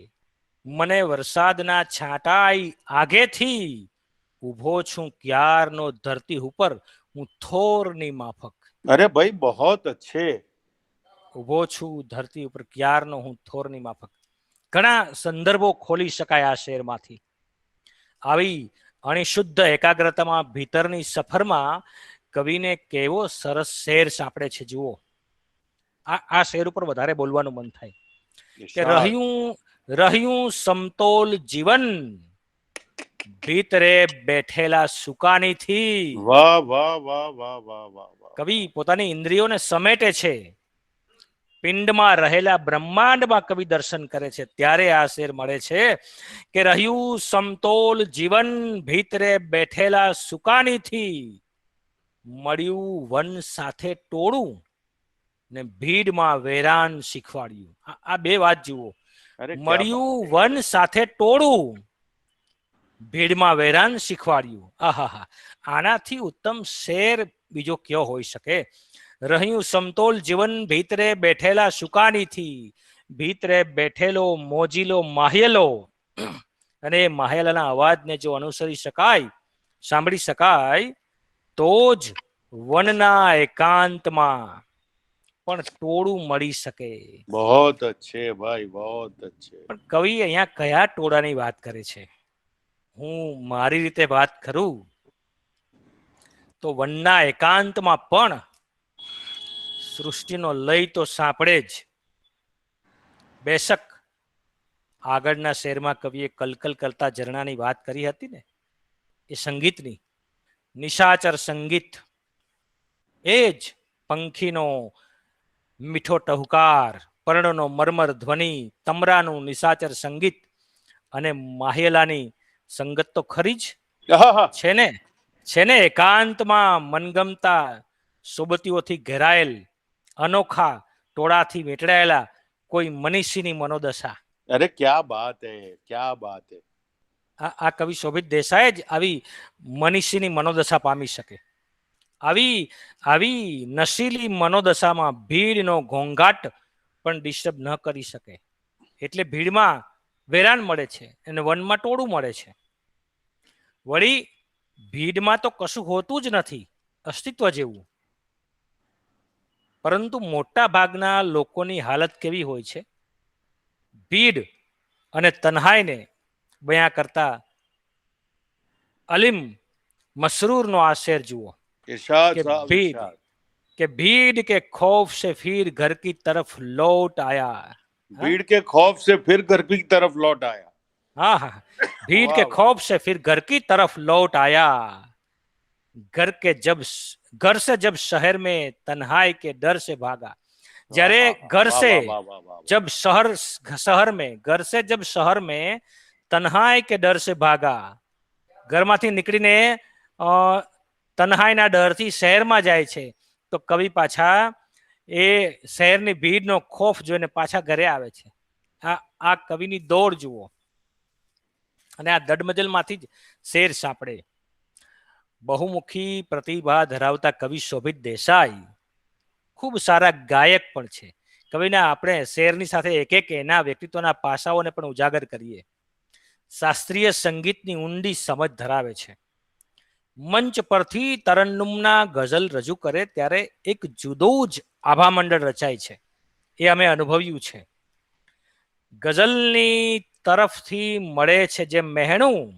મને વરસાદના છાંટાઈ આગેથી, ઊભો છું ક્યારનો ધરતી ઉપર હું થોરની માફક. अरे भाई बहुत अच्छे. ઊભો છું ધરતી ઉપર ક્યારનો હું થોરની માફક. ઘણા સંદર્ભો ખોલી શકાય આ શેરમાંથી. આવી અણિશુદ્ધ એકાગ્રતામાં ભીતરની સફરમાં કવિને કેવો સરસ શેર સાંપડે છે. જુઓ, આ શેર ઉપર વધારે બોલવાનું મન થાય કે રહ્યું સમતોલ જીવન ભીતરે બેઠેલા સુકાનીથી. વાહ વાહ વાહ વાહ વાહ વાહ વાહ. કવિ પોતાની ઇન્દ્રિયોને સમેટે છે, પિંડમાં રહેલા બ્રહ્માંડમાં કવિ દર્શન કરે છે, ત્યારે આ શેર મળે છે કે રહ્યું સમતોલ જીવન ભીતરે બેઠેલા સુકાનીથી, મળ્યું વન સાથે ટોળું ને ભીડમાં વેરાન શીખવાડ્યું. આ બે વાત જુઓ, મળ્યું વન સાથે ટોળું, ભીડમાં વેરાન શીખવાડ્યું. આહાહા, આનાથી ઉત્તમ શેર બીજો કયો હોઈ શકે? રહ્યું સમતોલ જીવન ભીતરે બેઠેલા સુકાનીથી, ભીતરે બેઠેલો મોજીલો માહેલો, અને માહેલાના અવાજને જો અનુસરી શકાય, સાંભળી શકાય, તો જ વનના એકાંતમાં પણ ટોળું મળી શકે. बहुत अच्छे भाई, बहुत अच्छे. પણ કવિ અહીંયા કયા ટોળાની વાત કરે છે? હું મારી રીતે વાત કરું તો વનના એકાંતમાં પણ સૃષ્ટિનો લય તો સાંપડે જ. બેશક આગળના શેરમાં કવિએ કલકલ કરતા ઝરણાની વાત કરી હતી ને, એ સંગીતની, નિશાચર સંગીત, એ જ પંખીનો મીઠો ટહુકાર, પર્ણનો મરમર ધ્વનિ, તમરાનું નિશાચર સંગીત અને માહેલાની સંગત તો ખરી જ છે ને એકાંતમાં મનગમતા સોબતીઓથી ઘેરાયેલ અનોખા ટોળાથી વેટળાયેલા કોઈ મનીષીની મનોદશા. अरे क्या बात है, क्या बात है. આ કવિ શોભિત દેસાઈ જ આવી મનીષીની મનોદશા પામી શકે. આવી નશીલી મનોદશામાં ભીડનો ઘોંઘાટ પણ ડિસ્ટર્બ ન કરી શકે. એટલે ભીડમાં વેરાન મળે છે અને વનમાં ટોળું મળે છે. વળી ભીડમાં તો કશું હોતું જ નથી અસ્તિત્વ જેવું. પરંતુ મોટા ભાગના લોકોની હાલત કેવી હોય છે? ભીડ અને તન્હાઈને બયાં કરતા અલીમ મસરૂરનો આ શેર જુઓ કે भीड़ के खौफ से फिर घर की तरफ लौट आया. भीड़ के खौफ से फिर घर की तरफ लौट आया. हाँ हाँ, भीड़ के खौफ से फिर घर की तरफ लौट आया. घर से जब शहर में तन्हाई के डर से भागा. જ્યારે घर से जब शहर में तन्हाई के डर से भागा, ઘરમાંથી નીકળીને તન્હાઈના ડરથી શહેરમાં જાય છે, તો કવિ પાછા એ શહેરની ભીડનો ખોફ જોઈને પાછા ઘરે આવે છે. આ કવિની દોડ જુઓ, અને આ દડમજલમાંથી જ શેર સાંપડે. બહુમુખી પ્રતિભા ધરાવતા કવિ શોભિત દેસાઈ ખૂબ સારા ગાયક પણ છે. કવિના આપણે શેરની સાથે એક એક એના વ્યક્તિત્વના પાસાઓને પણ ઉજાગર કરીએ. શાસ્ત્રીય સંગીતની ઊંડી સમજ ધરાવે છે. મંચ પરથી તરન્નુમના ગઝલ રજૂ કરે ત્યારે એક જુદું જ આભામંડળ રચાય છે. એ અમે અનુભવ્યું છે. ગઝલની તરફથી મળે છે જે મહેણું.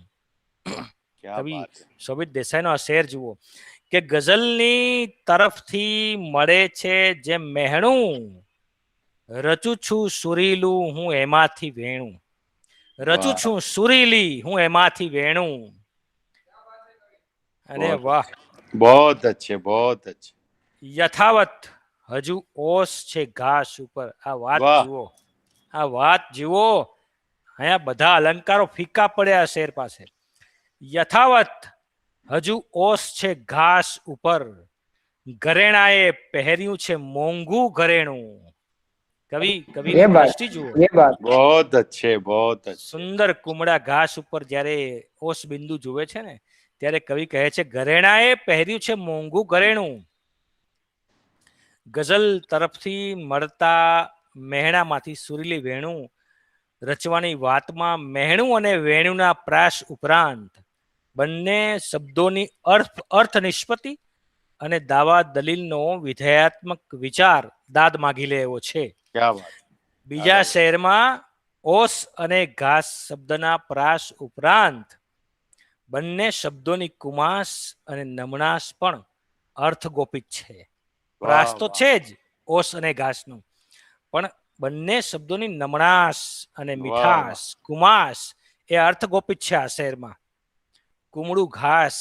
કવિ શોભિત દેસાઈનો આ શેર જુઓ કે ગઝલની તરફથી મળે છે જે મહેણું, રચું છું સુરીલું હું એમાંથી વેણું. રચું છું સુરીલી હું એમાંથી વેણું. અને વાહ, बहुत अच्छे, बहुत अच्छे. યથાવત હજુ ઓસ છે ઘાસ ઉપર. આ વાત જુઓ, અહીંયા બધા અલંકારો ફીકા પડ્યા શેર પાસે. યથાવત હજુ ઓસ છે ઘાસ ઉપર, ઘરેણાએ પહેર્યું છે મોંઘું ઘરેણું. કવિ દ્રષ્ટિ જુઓ, बहुत अच्छे, बहुत अच्छे. સુંદર કુમળા ઘાસ ઉપર જ્યારે ઓસ બિંદુ જુએ છે ને, ત્યારે કવિ કહે છે ઘરેણાએ પહેર્યું છે મોંઘું ઘરેણું. ગઝલ તરફથી મળતા મહેણામાંથી સુરીલી વેણુ રચવાની વાતમાં મહેણું અને વેણુના પ્રાસ ઉપરાંત બંને શબ્દોની અર્થ નિષ્પત્તિ અને દાવા દલીલનો વિધેયાત્મક વિચાર દાદ માગી લે એવો છે. क्या बात. બીજા શેરમાં ઓસ અને ઘાસ શબ્દના પ્રાસ ઉપરાંત બંને શબ્દોની કુમાસ અને નમણાશ પણ અર્થગોપિત છે. પ્રાસ તો છે જ ઓસ અને ઘાસનું, પણ બંને શબ્દોની નમણાશ અને મીઠાશ કુમાસ એ અર્થગોપિત છે આ શેરમાં. કુમળું ઘાસ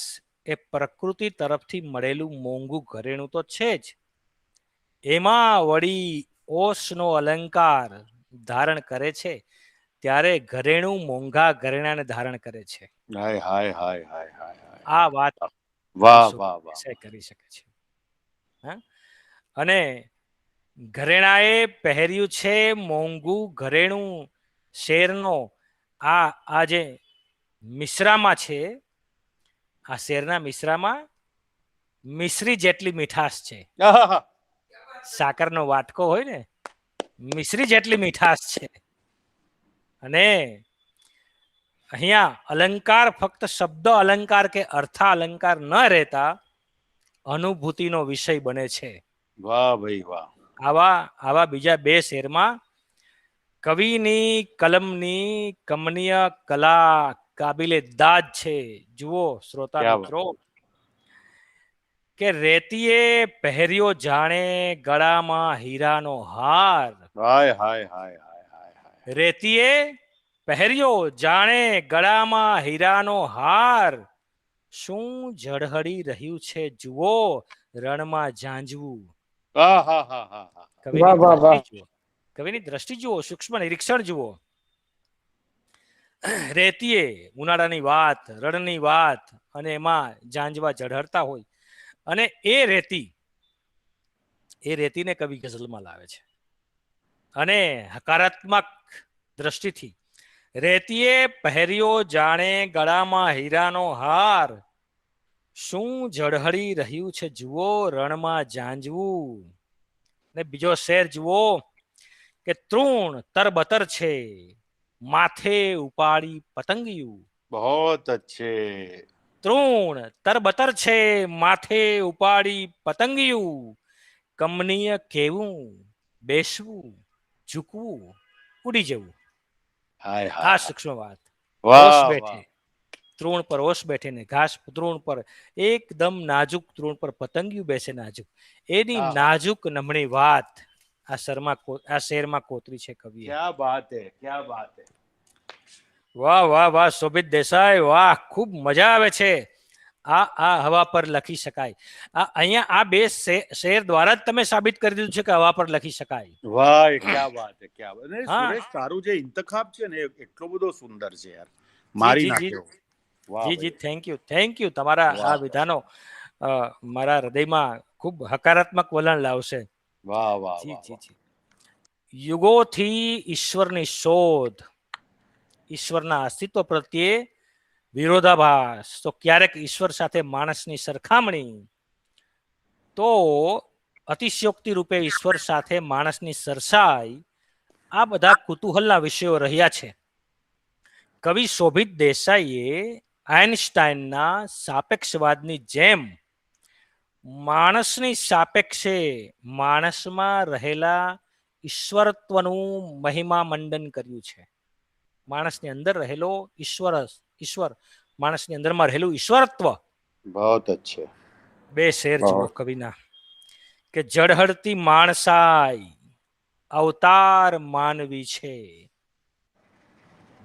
એ પ્રકૃતિ તરફથી મળેલું મોંઘું ઘરેણું તો છે જ, એમાં વળી ઓસનો અલંકાર ધારણ કરે છે ત્યારે ઘરેણું મોંઘા ઘરેણાને ધારણ કરે છે. हाय हाय हाय हाय हाय हाय. આ વાત वाह वाह वाह. કરી શકે છે. હા? અને ઘરેણાએ પહેર્યું છે મોંઘું ઘરેણું શેરનો આ જે મિશ્રામાં છે, આ શેરના મિશ્રામાં મિશ્રી જેટલી મીઠાશ છે. आहा. સાકરનો વાટકો હોય ને, મિશ્રી જેટલી મીઠાશ છે. અને અહીંયા અલંકાર ફક્ત શબ્દ અલંકાર કે અર્થા અલંકાર ન રહેતા અનુભૂતિનો વિષય બને છે. वाह भाई वाह. આવા બીજા બે શેરમાં કવિની કલમની કમનીય કલા કાબિલે દાદ છે. જુઓ શ્રોતા क्या મિત્રો કે રેતીએ પહેર્યો જાણે ગળામાં હીરાનો હાર. हाय हाय हाय हाय हाय हाय. રેતીએ પહેર્યો જાણે ગળામાં હીરાનો હાર, શું ઝળહળી રહ્યું છે જુઓ રણમાં ઝાંઝવું. आहा हा हा हा. કવિની દ્રષ્ટિ જુઓ, કવિની દ્રષ્ટિ જુઓ, સૂક્ષ્મ નિરીક્ષણ જુઓ. રેતીએ ઉનાળાની વાત, રણની વાત, અને એમાં ઝાંઝવા ઝળહળતા હોય, અને એ રેતીને કવિ ગઝલમાં લાવે છે. અને હકારાત્મક દ્રષ્ટિથી રેતીએ પહેર્યો જાણે ગળામાં હીરાનો હાર, શું ઝળહળી રહ્યું છે જુઓ રણમાં ઝાંઝવું. ને બીજો શેર જુઓ કે તૃણ તરબતર છે માથે ઉપાડી પતંગિયું. बहुत अच्छे. તૃણ તરબતર છે માથે ઉપાડી પતંગિયું, કમનીય કેવું બેસવું ઝૂકવું ઉડી જવું. हाय આ हाय. સૂક્ષ્મ વાત. वाह ઓસ वाह. બેઠે તૃણ પર ઓસ બેઠે ને ઘાસ તૃણ પર એકદમ નાજુક તૃણ પર પતંગિયું બેસે નાજુક, એની આહા. નાજુક નમણી વાત આ શેરમાં કોતરી છે કવિએ. क्या बात है, क्या बात है. વાહ વાહ વાહ શોભિત દેસાઈ, વાહ, ખૂબ મજા આવે છે. આ હવા પર લખી શકાય. અહીંયા આ બે શેર દ્વારા જ તમે સાબિત કરી દીધું છે કે હવા પર લખી શકાય. વાહ, क्या बात है, क्या बात. અને હા. સુરેશ તારું જે ઇંતખાબ છે ને એ એટલો બધો સુંદર છે યાર. જી મારી જી નાખ્યો. વાહ જી જી, ભાઈ. Thank you. તમારા વાહ. આ વિધાનો મારા હૃદયમાં ખૂબ હકારાત્મક વલણ લાવશે. વાહ વાહ જી વાહ જી વાહ. જી. યુગોથી ઈશ્વરની શોધ, ઈશ્વરના અસ્તિત્વ પ્રત્યે વિરોધાભાસ, તો ક્યારેક ઈશ્વર સાથે માણસની સરખામણી, તો અતિશયોક્તિ રૂપે ઈશ્વર સાથે માણસની સરસાઈ, આ બધા કુતૂહલના વિષયો રહ્યા છે. કવિ શોભિત દેસાઈએ આઇન્સ્ટાઈનના સાપેક્ષવાદની જેમ માણસની સાપેક્ષે માણસમાં રહેલા ઈશ્વરત્વનું મહિમા મંડન કર્યું છે. માણસની અંદર રહેલો ઈશ્વર, માણસની અંદરમાં રહેલું ઈશ્વરત્વ. बहुत अच्छे. બે શેર જુઓ બહુ. કવિના કે જળહળતી માણસાઈ અવતાર માનવી છે.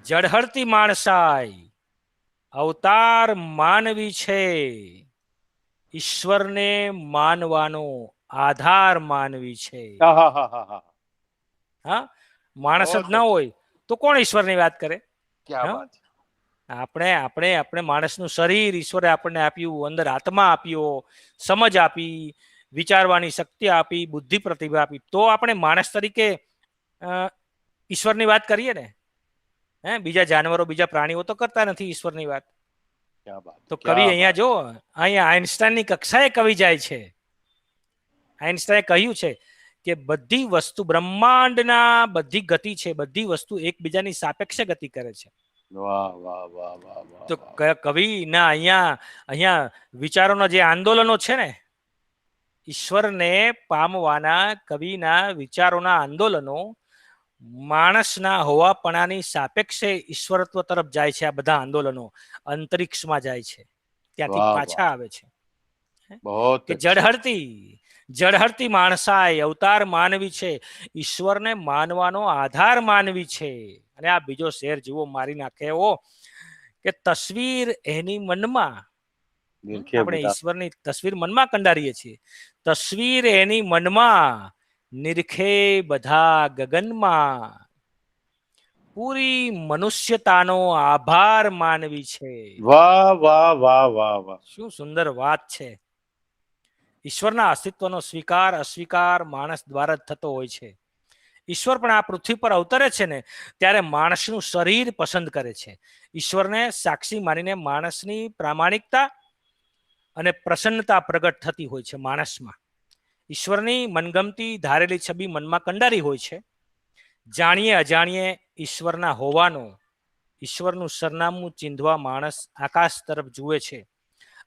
જળહળતી માણસાઈ અવતાર માનવી છે, ઈશ્વરને માનવાનો આધાર માનવી છે. આહાહાહાહા. હા, માણસ જ ના હોય તો કોણ ઈશ્વરની વાત કરે. क्या હા? बात. આપણે માણસનું શરીર ઈશ્વરે આપણને આપ્યું, અંદર આત્મા આપ્યો, સમજ આપી, વિચારવાની શક્તિ આપી, બુદ્ધિ પ્રતિભા આપી, તો આપણે માણસ તરીકે ઈશ્વરની વાત કરીએ ને. બીજા જાનવરો બીજા પ્રાણીઓ તો કરતા નથી ઈશ્વરની વાત. क्या बात. તો क्या કવિ અહીંયા बात. જો, અહીંયા આઇન્સ્ટાઈનની કક્ષાએ કવિ જાય છે. આઈન્સ્ટાઈને કહ્યું છે કે બધી વસ્તુ બ્રહ્માંડના બધી ગતિ છે, બધી વસ્તુ એકબીજાની સાપેક્ષે ગતિ કરે છે. વાહ વાહ વાહ વાહ વાહ તો વાહ. કવિના અહીંયા અહીંયા વિચારોના જે આંદોલનો છે ને, ઈશ્વરને પામવાના કવિના વિચારોના આંદોલનો માણસના હોવાપણાની સાપેક્ષે ઈશ્વરત્વ તરફ જાય છે. આ બધા આંદોલનો અંતરિક્ષમાં જાય છે, ત્યાંથી વાહ પાછા વાહ, આવે છે बहुत કે अच्छे. જળહળતી માણસાય અવતાર માનવી છે, ઈશ્વરને માનવાનો આધાર માનવી છે. અને આ બીજો શેર જુઓ, મારી નાખે એવો કે તસવીર એની મનમાં, देखिए આપણે बेटा. ઈશ્વરની તસવીર મનમાં કંડારીએ છીએ, તસવીર એની મનમાં નિરખે બધા ગગનમાં, પૂરી મનુષ્યતાનો આભાર માનવી છે. वाह वाह वाह वाह वाह. શું સુંદર વાત છે. ઈશ્વરના અસ્તિત્વનો સ્વીકાર અસ્વીકાર માણસ દ્વારા જ થતો હોય છે. ઈશ્વર પણ આ પૃથ્વી પર અવતરે છે ને, ત્યારે માણસનું શરીર પસંદ કરે છે. ઈશ્વરને સાક્ષી માનીને માણસની પ્રામાણિકતા અને પ્રસન્નતા પ્રગટ થતી હોય છે માણસમાં. ઈશ્વરની મનગમતી ધારેલી છબી મનમાં કંડારી હોય છે. જાણીએ અજાણીએ ઈશ્વરના હોવાનો, ઈશ્વરનું સરનામું ચીંધવા માણસ આકાશ તરફ જુએ છે.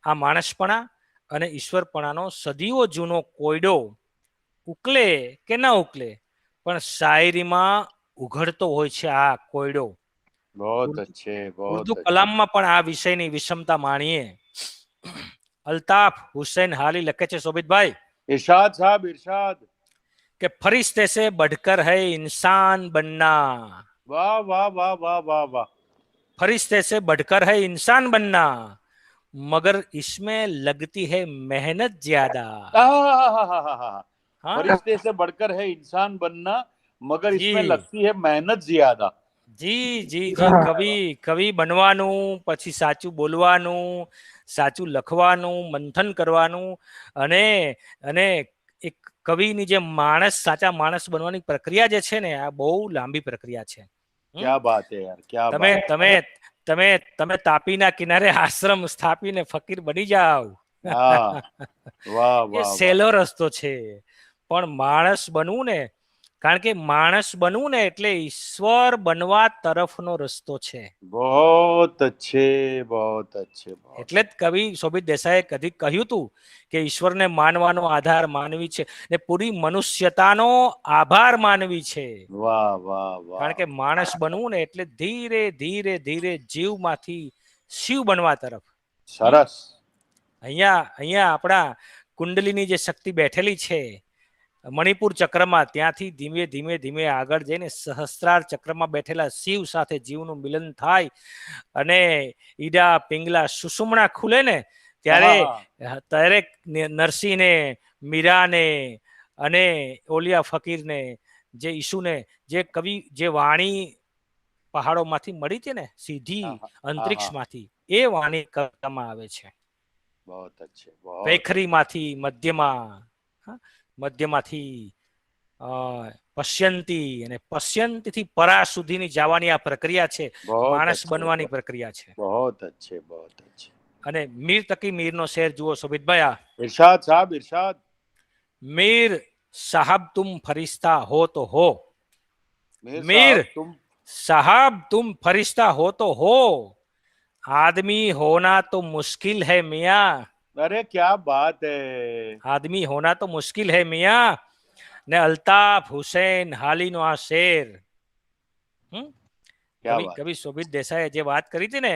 આ માણસપણા અને ઈશ્વરપણાનો સદીઓ જૂનો કોયડો ઉકલે કે ન ઉકલે, પણ શાયરીમાં ઉઘડતો હોય છે આ કોયડો. बहुत अच्छे, ઉર્દુ बहुत अच्छे. કલામમાં પણ આ વિષયની વિષમતા માણીએ. અલ્તાફ હુસૈન હાલી લખે છે, શોભિતભાઈ, इरशाद साहब इरशाद. કે ફરિશ્તે સે बढ़कर है इंसान बनना, वाह वाह वाह वाह वाह वाह. फरिश्ते से बढ़कर है इंसान बनना, मगर इसमें लगती है मेहनत ज्यादा. आहाहाहाहा. हाँ फरिश्ते से बढ़कर है इंसान बनना, मगर इसमें જી लगती है मेहनत ज्यादा. જી જી જી, કવિ બનવાનું, પછી સાચું બોલવાનું, સાચું લખવાનું, મંથન કરવાનું, અને અને એક કવિની જે સાચા માણસ બનવાની પ્રક્રિયા જે છે ને, આ બહુ લાંબી પ્રક્રિયા છે. क्या बात है यार, क्या તમે बात. તમે તમે તમે તાપીના કિનારે આશ્રમ સ્થાપીને ફકીર બની જાઓ. हाँ. वाह એ वाह वाह. સહેલો રસ્તો છે, પણ માણસ બનવું ને, કારણ કે માણસ બનવું ને એટલે ઈશ્વર બનવા તરફનો રસ્તો છે. बहुत अच्छे, बहुत अच्छे, बहुत. એટલે જ કવિ શોભિત દેસાઈએ કદી કહ્યું હતું કે ઈશ્વરને માનવાનો આધાર માનવી છે ને પૂરી મનુષ્યતાનો આભાર માનવી છે. वाह वाह वाह. કારણ કે માણસ બનવું ને એટલે ધીરે ધીરે ધીરે જીવમાંથી શિવ બનવા તરફ. सरस. અહીંયા અહીંયા આપણા કુંડલીની જે શક્તિ બેઠેલી છે મણિપુર ચક્રમાં, ત્યાંથી ધીમે ધીમે ધીમે આગળ જઈને સહસ્ત્રાર ચક્રમાં બેઠેલા શિવ સાથે જીવનું મિલન થાય અને ઈડા પિંગલા સુષુમણા ખુલે ને, ત્યારે हाँ. ત્યારે નરસિંહને, મીરાને અને ઓલિયા ફકીરને, જે ઈસુને, જે કવિ જે વાણી પહાડોમાંથી મળી હતી ને, સીધી हाँ, हाँ, हाँ. અંતરિક્ષમાંથી, એ વાણી કરવામાં આવે છે. बहुत अच्छे, बहुत. વૈખરીમાંથી મધ્યમાં, મધ્યમાંથી પશ્યંતી, અને પશ્યંતીથી પરા સુધીની જવાની આ પ્રક્રિયા છે, बहुत માણસ अच्छे, બનવાની પ્રક્રિયા છે. बहुत अच्छे, बहुत अच्छे. અને મીર તકી મીરનો શેર જુઓ શોભિતભાઈ, આ इरशाद साहब इरशाद. मीर साहब तुम फरिश्ता हो तो हो, मीर मीर साहब तुम. साहब तुम फरिश्ता हो तो हो, आदमी होना तो मुश्किल है मियाँ, अरे क्या बात है. आदमी होना तो मुश्किल है मियाँ. ને અલ્તાફ હુસૈન હાલીનો આ શેર, क्या કવિ बात. કવિ શોભિત દેસાઈએ જે વાત કરી હતી ને,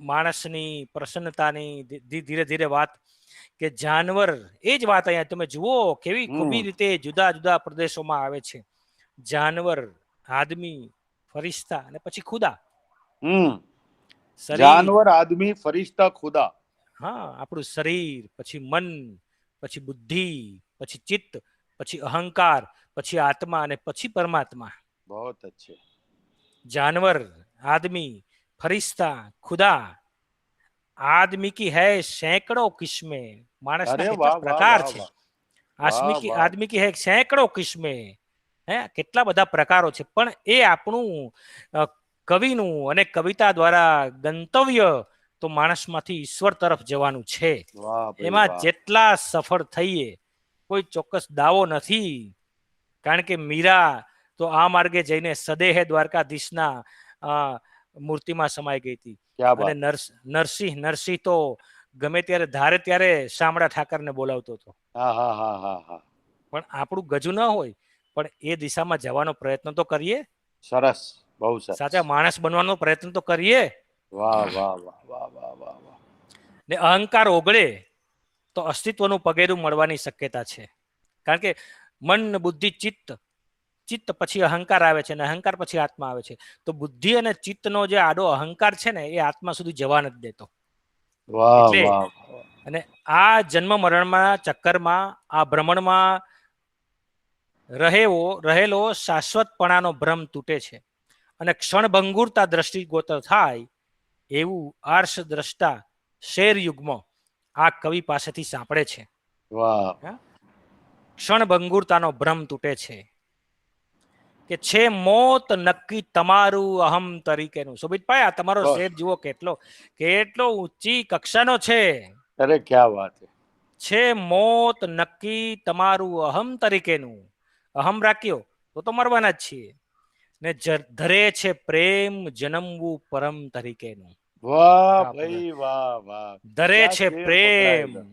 માણસની પ્રસન્નતાની, ધીરે ધીરે વાત, કે જાનવર, એ જ વાત અહીંયા તમે જુઓ કેવી ખૂબી રીતે જુદા જુદા પ્રદેશોમાં આવે છે. જાનવર, આદમી, ફરિશ્તા અને પછી ખુદા. जानवर, आदमी, फरिश्ता, खुदा. હા, આપણું શરીર, પછી મન, પછી બુદ્ધિ, પછી ચિત્ત, પછી અહંકાર, પછી આત્મા અને પછી પરમાત્મા. बहुत अच्छे. जानवर, आदमी, फरिश्ता, खुदा. आदमी की है सैकड़ों किस्में, मानस अरे ना वाह કેટલા वाह પ્રકાર वाह છે. वाह वाह. આદમી की है सैकड़ों किस्में, હે કેટલા બધા પ્રકારો છે. પણ એ આપણું કવિનું અને કવિતા દ્વારા ગંતવ્ય તો માણસમાંથી ઈશ્વર તરફ જવાનું છે. વાહ ભાઈ એમાં વાહ. જેટલા સફળ થઈએ કોઈ ચોક્કસ દાવો નથી, કારણ કે મીરા તો આ માર્ગે જઈને સદેહે દ્વારકાધીશના મૂર્તિમાં સમાઈ ગઈ હતી. ક્યા અને બાત. નરસિંહ તો ગમે ત્યારે ધારે ત્યારે શામળા ઠાકરને બોલાવતો હતો. હા હા હા હા હા. પણ આપણું ગજુ ન હોય, પણ એ દિશામાં જવાનો પ્રયત્ન તો કરીએ. સરસ, બહુ સરસ. સાચા માણસ બનવાનો પ્રયત્ન તો કરીએ. વાહ વાહ વાહ વાહ વાહ વાહ વાહ. ને અહંકાર ઓગળે તો અસ્તિત્વનું પગેરું મળવાની શક્યતા છે. કારણ કે મન, બુદ્ધિ, ચિત્ત પછી અહંકાર આવે છે, અને અહંકાર પછી આત્મા આવે છે. તો બુદ્ધિ અને ચિત્તનો જે આડો અહંકાર છે ને, એ આત્મા સુધી જવા નથી દેતો. વાહ એટલે વાહ. અને આ જન્મ મરણમાં ચક્કરમાં, આ ભ્રમણમાં રહેલો શાશ્વતપણાનો ભ્રમ તૂટે છે, અને ક્ષણભંગુરતા દ્રષ્ટિગોચર થાય એવું આર્ષ દ્રષ્ટા શેર યુગમાં આ કવિ પાસેથી સાંપડે છે. વાહ. ક્ષણભંગુરતાનો ભ્રમ તૂટે છે કે છે મોત નક્કી તમારું અહમ તરીકેનું. શોભિતભાઈ, આ તમારો બસ. શેર જુઓ કેટલો ઊંચી કક્ષાનો છે. અરે ક્યા વાત હે. છે મોત નક્કી તમારું અહમ તરીકેનું. અહમ રાખ્યો તો મરવાના જ છીએ. ને ધરે છે પ્રેમ જન્મવું પરમ તરીકેનું. વાહ ભાઈ વાહ વાહ. ધરે ક્યા છે શેર પ્રેમ, પકડાયેલા.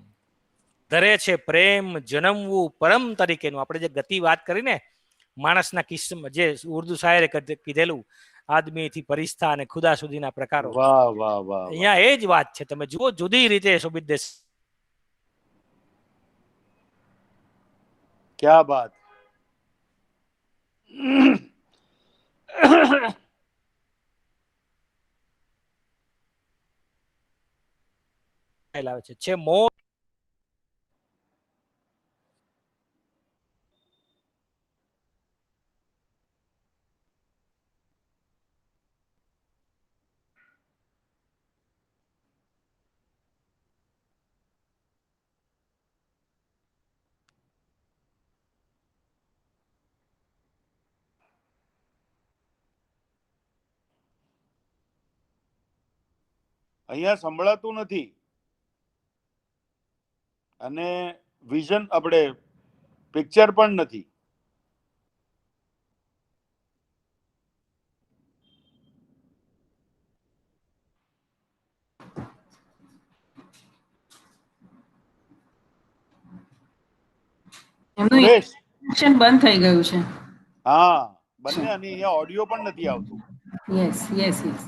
ધરે છે પ્રેમ જન્મવું પરમ તરીકેનું. આપણે જે ગતિ વાત કરી ને, માણસના કિસ્સામાં જે ઉર્દુ શાયરે કીધેલું, આદમી થી પરિસ્થા અને ખુદા સુધીના પ્રકારો, વાહ વાહ વાહ વાહ. અહીંયા એ જ વાત છે. તમે જુઓ જુદી રીતે શોભિત દેશ. ક્યા બાત. આવે છે મોત અહીંયા સંભળાતું નથી, અને વિઝન આપણે પિક્ચર પણ નથી. એમનું સુરેશ. ઇન્ટરેક્શન બંધ થઈ ગયું છે. હા, બંને. અને અહીંયા ઓડિયો પણ નથી આવતું. Yes yes yes.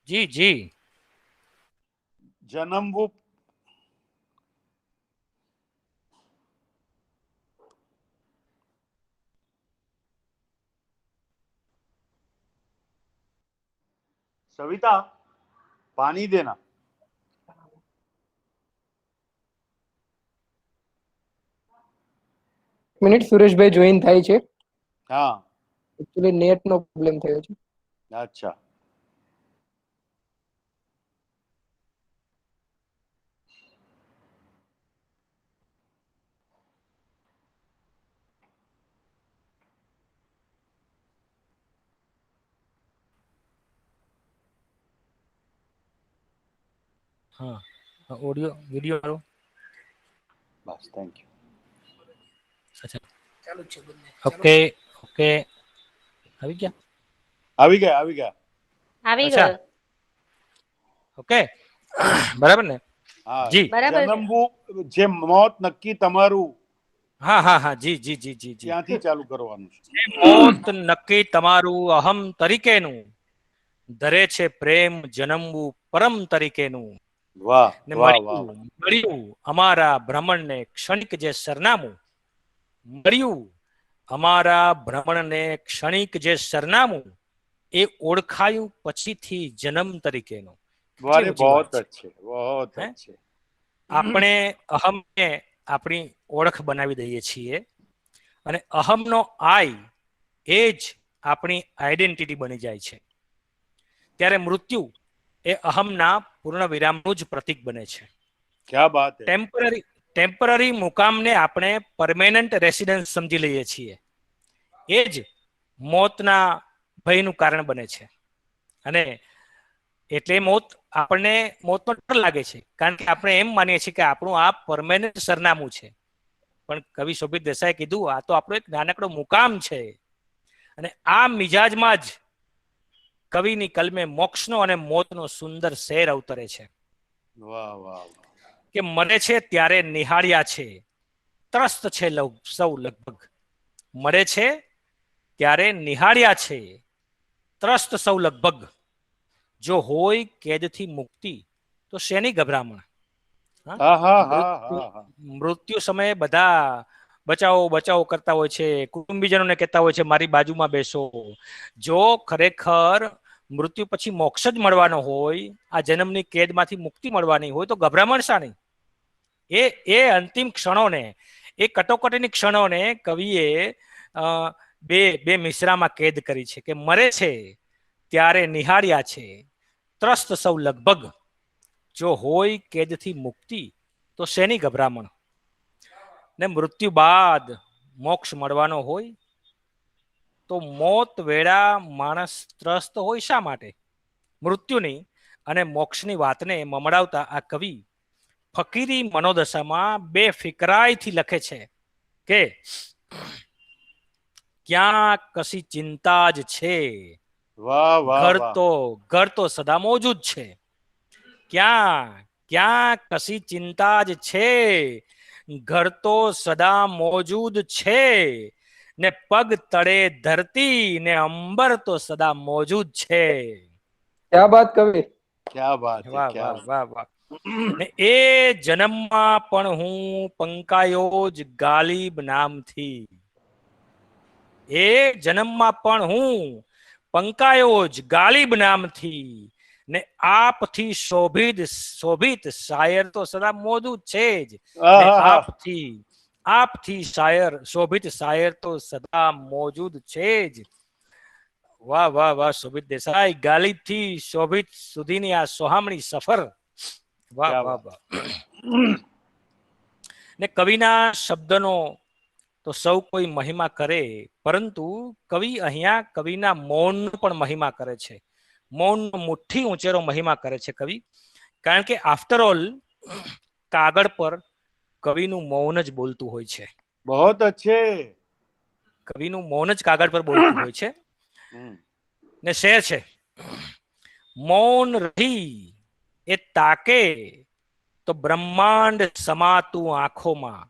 જી જી. જન્મવું. सविता, पानी देना. મિનિટ, સુરેશભાઈ જોઈન થાય છે. હા. એકચ્યુઅલી નેટ નો પ્રોબ્લેમ થયો છે. અચ્છા. હા, ઓડિયો વિડિયો કરો. બસ, થેન્ક યુ. Okay okay. આવી ગયા. આવી ગયા, આવી ગયા. આવી અચ્છા, ગયો. ઓકે. બરાબર ને. હા. જી. બરાબર છે. જન્મવું, જે મોત નક્કી તમારું, હા હા હા, જી જી જી જી જી. ત્યાંથી ચાલુ કરવાનું છે. મોત નક્કી તમારું અહમ તરીકેનું. ધરે છે પ્રેમ જન્મવું પરમ તરીકેનું. વાહ ને વાહ વાહ વાહ. મળ્યું અમારા ભ્રમણને ક્ષણિક જે સરનામું, મળ્યું અમારા ભ્રમણને ક્ષણિક જે સરનામું, એ ઓળખાયું પછીથી જન્મ તરીકેનું. કેટલી અરે ઊંચી વાત બહોત છે. અચ્છે, બહોત હે અચ્છે. આપણે અહમને આપણી ઓળખ બનાવી દઈએ છીએ અને અહમનો આઈ એ જ આપણી આઈડેન્ટિટી બની જાય છે. ત્યારે મૃત્યુ એ અહમના પૂર્ણ વિરામનું જ પ્રતીક બને છે. क्या बात है. ટેમ્પરરી મુકામને આપણે પરમેનન્ટ રેસિડન્સ સમજી લઈએ છીએ. એ જ મોતના ભયનું કારણ બને છે. અને એટલે આપણને મોતનો ડર લાગે છે, કારણ કે આપણે એમ માનીએ છીએ કે આપણું આ પરમેનન્ટ સરનામું છે. પણ કવિ શોભિત દેસાઈએ કીધું આ તો આપણો એક નાનકડો મુકામ છે. અને આ મિજાજમાં જ કવિની કલમે મોક્ષનો અને મોતનો સુંદર શેર અવતરે છે. વાહ વાહ. કે મરે છે ત્યારે નિહાળ્યા છે, ત્રસ્ત છે સૌ લગભગ. મરે છે ત્યારે નિહાળ્યા છે, ત્રસ્ત સૌ લગભગ. જો હોય કેદથી મુક્તિ તો શેની ગભરામણ. હા હા હા હા હા. મૃત્યુ સમયે બધા બચાવો બચાવો કરતા હોય છે, કુટુંબીજનોને કહેતા હોય છે મારી બાજુમાં બેસો. જો ખરેખર મૃત્યુ પછી મોક્ષ જ મળવાનો હોય, આ જન્મની કેદમાંથી મુક્તિ મળવાની હોય, તો ગભરામણ શાની? એ અંતિમ ક્ષણોને, એ કટોકટીની ક્ષણોને કવિએ બે મિશ્રામાં કેદ કરી છે. કે મરે છે ત્યારે નિહાળ્યા છે, ત્રસ્ત સૌ લગભગ. જો હોય કેદથી મુક્તિ તો શેની ગભરામણ. ને મૃત્યુ બાદ મોક્ષ મળવાનો હોય તો મોત વેળા માણસ ત્રસ્ત હોય શા માટે? મૃત્યુની અને મોક્ષની વાતને મમડાવતા આ કવિ ફકીરી મનોદશામાં બે ફિકરાઈથી લખે છે કે ક્યાં કશી ચિંતા જ છે, વાહ વાહ વાહ. ઘર તો સદા મોજૂદ છે. ક્યાં કશી ચિંતા જ છે, ઘર તો સદા મોજૂદ છે. ને પગ તળે ધરતી ને અંબર તો સદા મોજૂદ છે. क्या बात कवि. क्या बात है. વાહ क्या વાહ વાહ વાહ. ને એ જન્મમાં પણ હું પંકાયો જ ગાલિબ નામથી. એ જન્મમાં પણ હું પંકાયો જ ગાલિબ નામથી. ને આપથી શોભિત શાયર તો સદા મોજૂદ છે જ. ને આહાહા. આપથી શોભિત શાયર તો સદા મોજૂદ છે જ. વાહ વાહ વાહ શોભિત દેસાઈ. ગાલિબ થી શોભિત સુધીની આ સોહામણી સફર. વાહ क्या વાહ बात. વાહ. ને કવિના શબ્દનો તો સૌ કોઈ મહિમા કરે, પરંતુ કવિ અહીંયા કવિના મૌન પણ મહિમા કરે છે. મૌન મુઠ્ઠી ઉંચેરો મહિમા કરે છે કવિ. કારણ કે આફ્ટર ઓલ કાગળ પર કવિનું મૌન જ બોલતું હોય છે. बहुत अच्छे. કવિનું મૌન જ કાગળ પર બોલતું હોય છે. ને શેર છે, મૌન રહી એ તાકે તો બ્રહ્માંડ સમાતું આંખોમાં.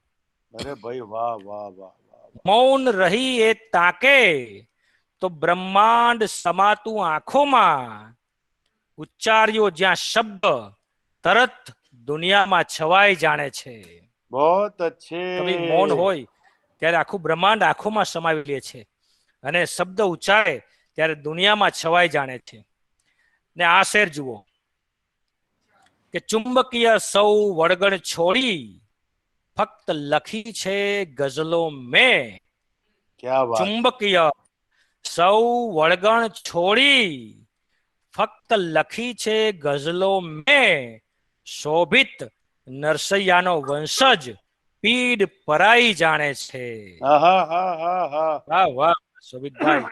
अरे भाई वाह वाह वाह वाह. મૌન રહી એ તાકે તો બ્રહ્માંડ સમાતું આંખોમાં. ઉચ્ચાર્યો જ્યાં શબ્દ તરત દુનિયામાં છવાઈ જાણે છે. बहुत अच्छे. કવિ મૌન હોય ત્યારે આખું બ્રહ્માંડ આંખોમાં સમાવી લે છે, અને શબ્દ ઉચ્ચારે ત્યારે દુનિયામાં છવાઈ જાણે છે. ને આ શેર જુઓ કે ચુંબકીય સૌ વળગણ છોડી ફક્ત લખી છે ગઝલો મેં. क्या बात. ચુંબકીય સૌ વળગણ છોડી ફક્ત લખી છે ગઝલો મેં. શોભિત નરસૈયાનો વંશજ પીડ પરાઈ જાણે છે. આહાહાહાહા. વાહ વાહ શોભિતભાઈ.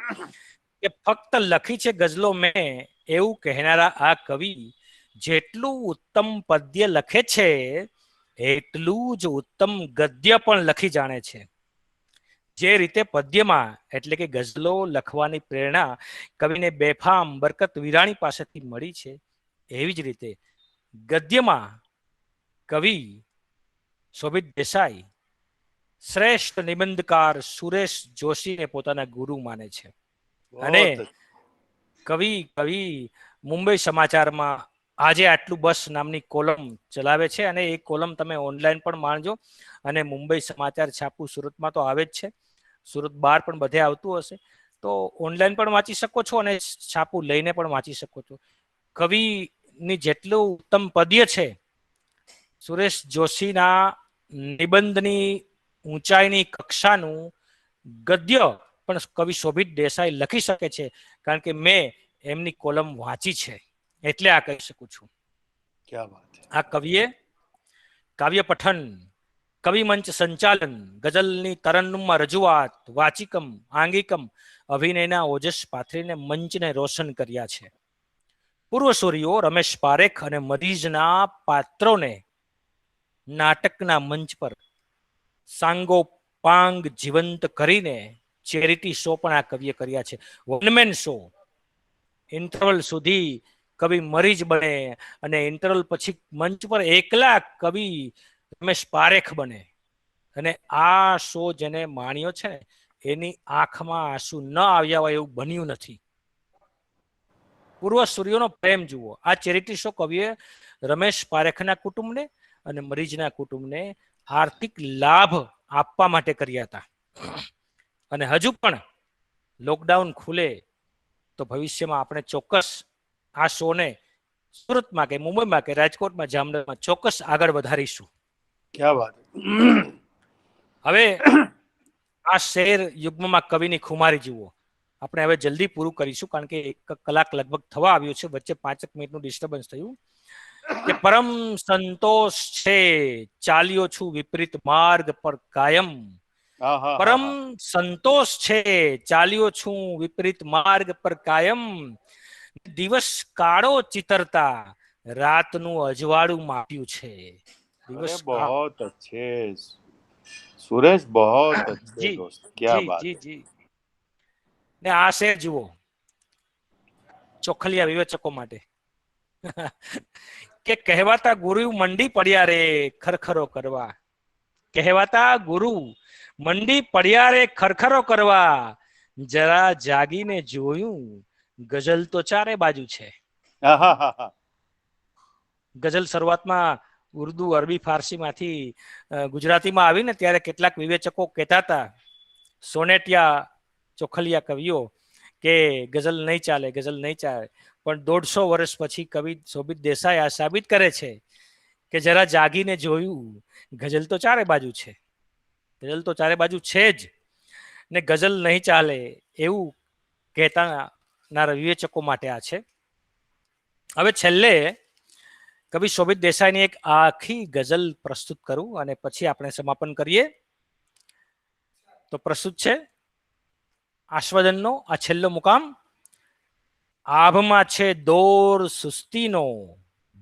કે ફક્ત લખી છે ગઝલો મેં એવું કહેનારા આ કવિ જેટલું ઉત્તમ પદ્ય લખે છે, એટલું જ ઉત્તમ ગદ્ય પણ લખી જાણે છે. જે રીતે પદ્યમાં એટલે કે ગઝલો લખવાની પ્રેરણા કવિને બેફામ બરકત વિરાણી પાસેથી મળી છે, એવી જ રીતે ગદ્યમાં કવિ શોભિત દેસાઈ શ્રેષ્ઠ નિબંધકાર સુરેશ જોશીને પોતાના ગુરુ માને છે. અને बहुत. કવિ મુંબઈ સમાચારમાં આજે આટલું બસ નામની કોલમ ચલાવે છે, અને એ કોલમ તમે ઓનલાઈન પણ માણજો. અને મુંબઈ સમાચાર છાપું સુરતમાં તો આવે જ છે, સુરત બહાર પણ બધે આવતું હશે, તો ઓનલાઈન પણ વાંચી શકો છો અને છાપું લઈને પણ વાંચી શકો છો. કવિની જેટલું ઉત્તમ પદ્ય છે સુરેશ જોશીના નિબંધની ઊંચાઈની કક્ષાનું ગદ્ય પણ કવિ શોભિત દેસાઈ લખી શકે છે, કારણ કે મેં એમની કોલમ વાંચી છે, એટલે આ કહી શકું છું. क्या बात है. આ કવિએ કાવ્ય પઠન, કવિ મંચ સંચાલન, ગઝલની તરન્નુમમાં રજૂઆત, વાચિકમ, આંગિકમ, અભિનયના ઓજસ પાથરીને મંચને રોશન કર્યા છે. પૂર્વસૂરીઓ રમેશ પારેખ અને મરીઝના પાત્રોને નાટકના મંચ પર સાંગોપાંગ જીવંત કરીને ચેરિટી શો પણ આ કવિએ કર્યા છે. વનમેન શો, ઇન્ટરવલ સુધી કવિ મરીજ બને અને ઇન્ટરવલ પછી મંચ પર એકલા કવિ રમેશ પારેખ બને, અને આ શો જેને માણ્યો છે ને એની આંખમાં આંસુ ન આવ્યા હોય એવું બન્યું નથી. પૂર્વ સૂર્યોનો પ્રેમ જુઓ. આ ચેરિટી શો કવિએ રમેશ પારેખના કુટુંબને અને મરીજના કુટુંબને આર્થિક લાભ આપવા માટે કર્યા હતા. અને હજુ પણ લોકડાઉન ખુલે તો ભવિષ્યમાં આપણે ચોક્કસ આ શોને સુરતમાં કે મુંબઈમાં કે રાજકોટમાં, જામનગરમાં ચોક્કસ આગળ વધારીશું. क्या बात है. હવે આ શેર યુગ્મમાં કવિની ખુમારી જુઓ. આપણે હવે જલ્દી પૂરું કરીશું, કારણ કે 1 કલાક લગભગ થવા આવ્યો છે. વચ્ચે 5 મિનિટનું ડિસ્ટર્બન્સ થયું. કે પરમ સંતોષ છે, ચાલ્યો છું વિપરીત માર્ગ પર કાયમ. પરમ સંતોષ છે, ચાલ્યો છું વિપરીત માર્ગ પર કાયમ. દિવસ કાળો ચિતરતા રાતનું અજવાળું માપ્યું છે. अरे बहुत अच्छे सुरेश, बहुत अच्छे જી दोस्त. क्या જી बात જી है. જી. ને આ શેર જુઓ ચોખલિયા વિવેચકો માટે. કે કહેવાતા ગુરુ મંડી પડ્યા રે ખરખરો કરવા. કહેવાતા ગુરુ મંડી પડ્યા રે ખરખરો કરવા. જરા જાગીને જોયું ગઝલ તો ચારે બાજુ છે. ગઝલ શરૂઆતમાં ઉર્દુ, અરબી, ફારસીમાંથી ગુજરાતીમાં આવીને ત્યારે કેટલાક વિવેચકો કહેતા હતા, સોનેટિયા ચોખલિયા કવિઓ, કે ગઝલ નહીં ચાલે, ગઝલ નહીં ચાલે. પણ 150 વર્ષ પછી કવિ શોભિત દેસાઈ આ સાબિત કરે છે કે જરા જાગીને જોયું ગઝલ તો ચારે બાજુ છે. ગઝલ તો ચારે બાજુ છે જ, ને ગઝલ નહીં ચાલે એવું કહેતા વિવેચકો માટે આ છે. હવે છેલ્લે કવિ શોભિત દેસાઈની એક આખી ગઝલ પ્રસ્તુત કરું અને પછી આપણે સમાપન કરીએ. તો પ્રસ્તુત છે આસ્વાદનનો આ છેલ્લો મુકામ. આભમાં છે દોર સુસ્તીનો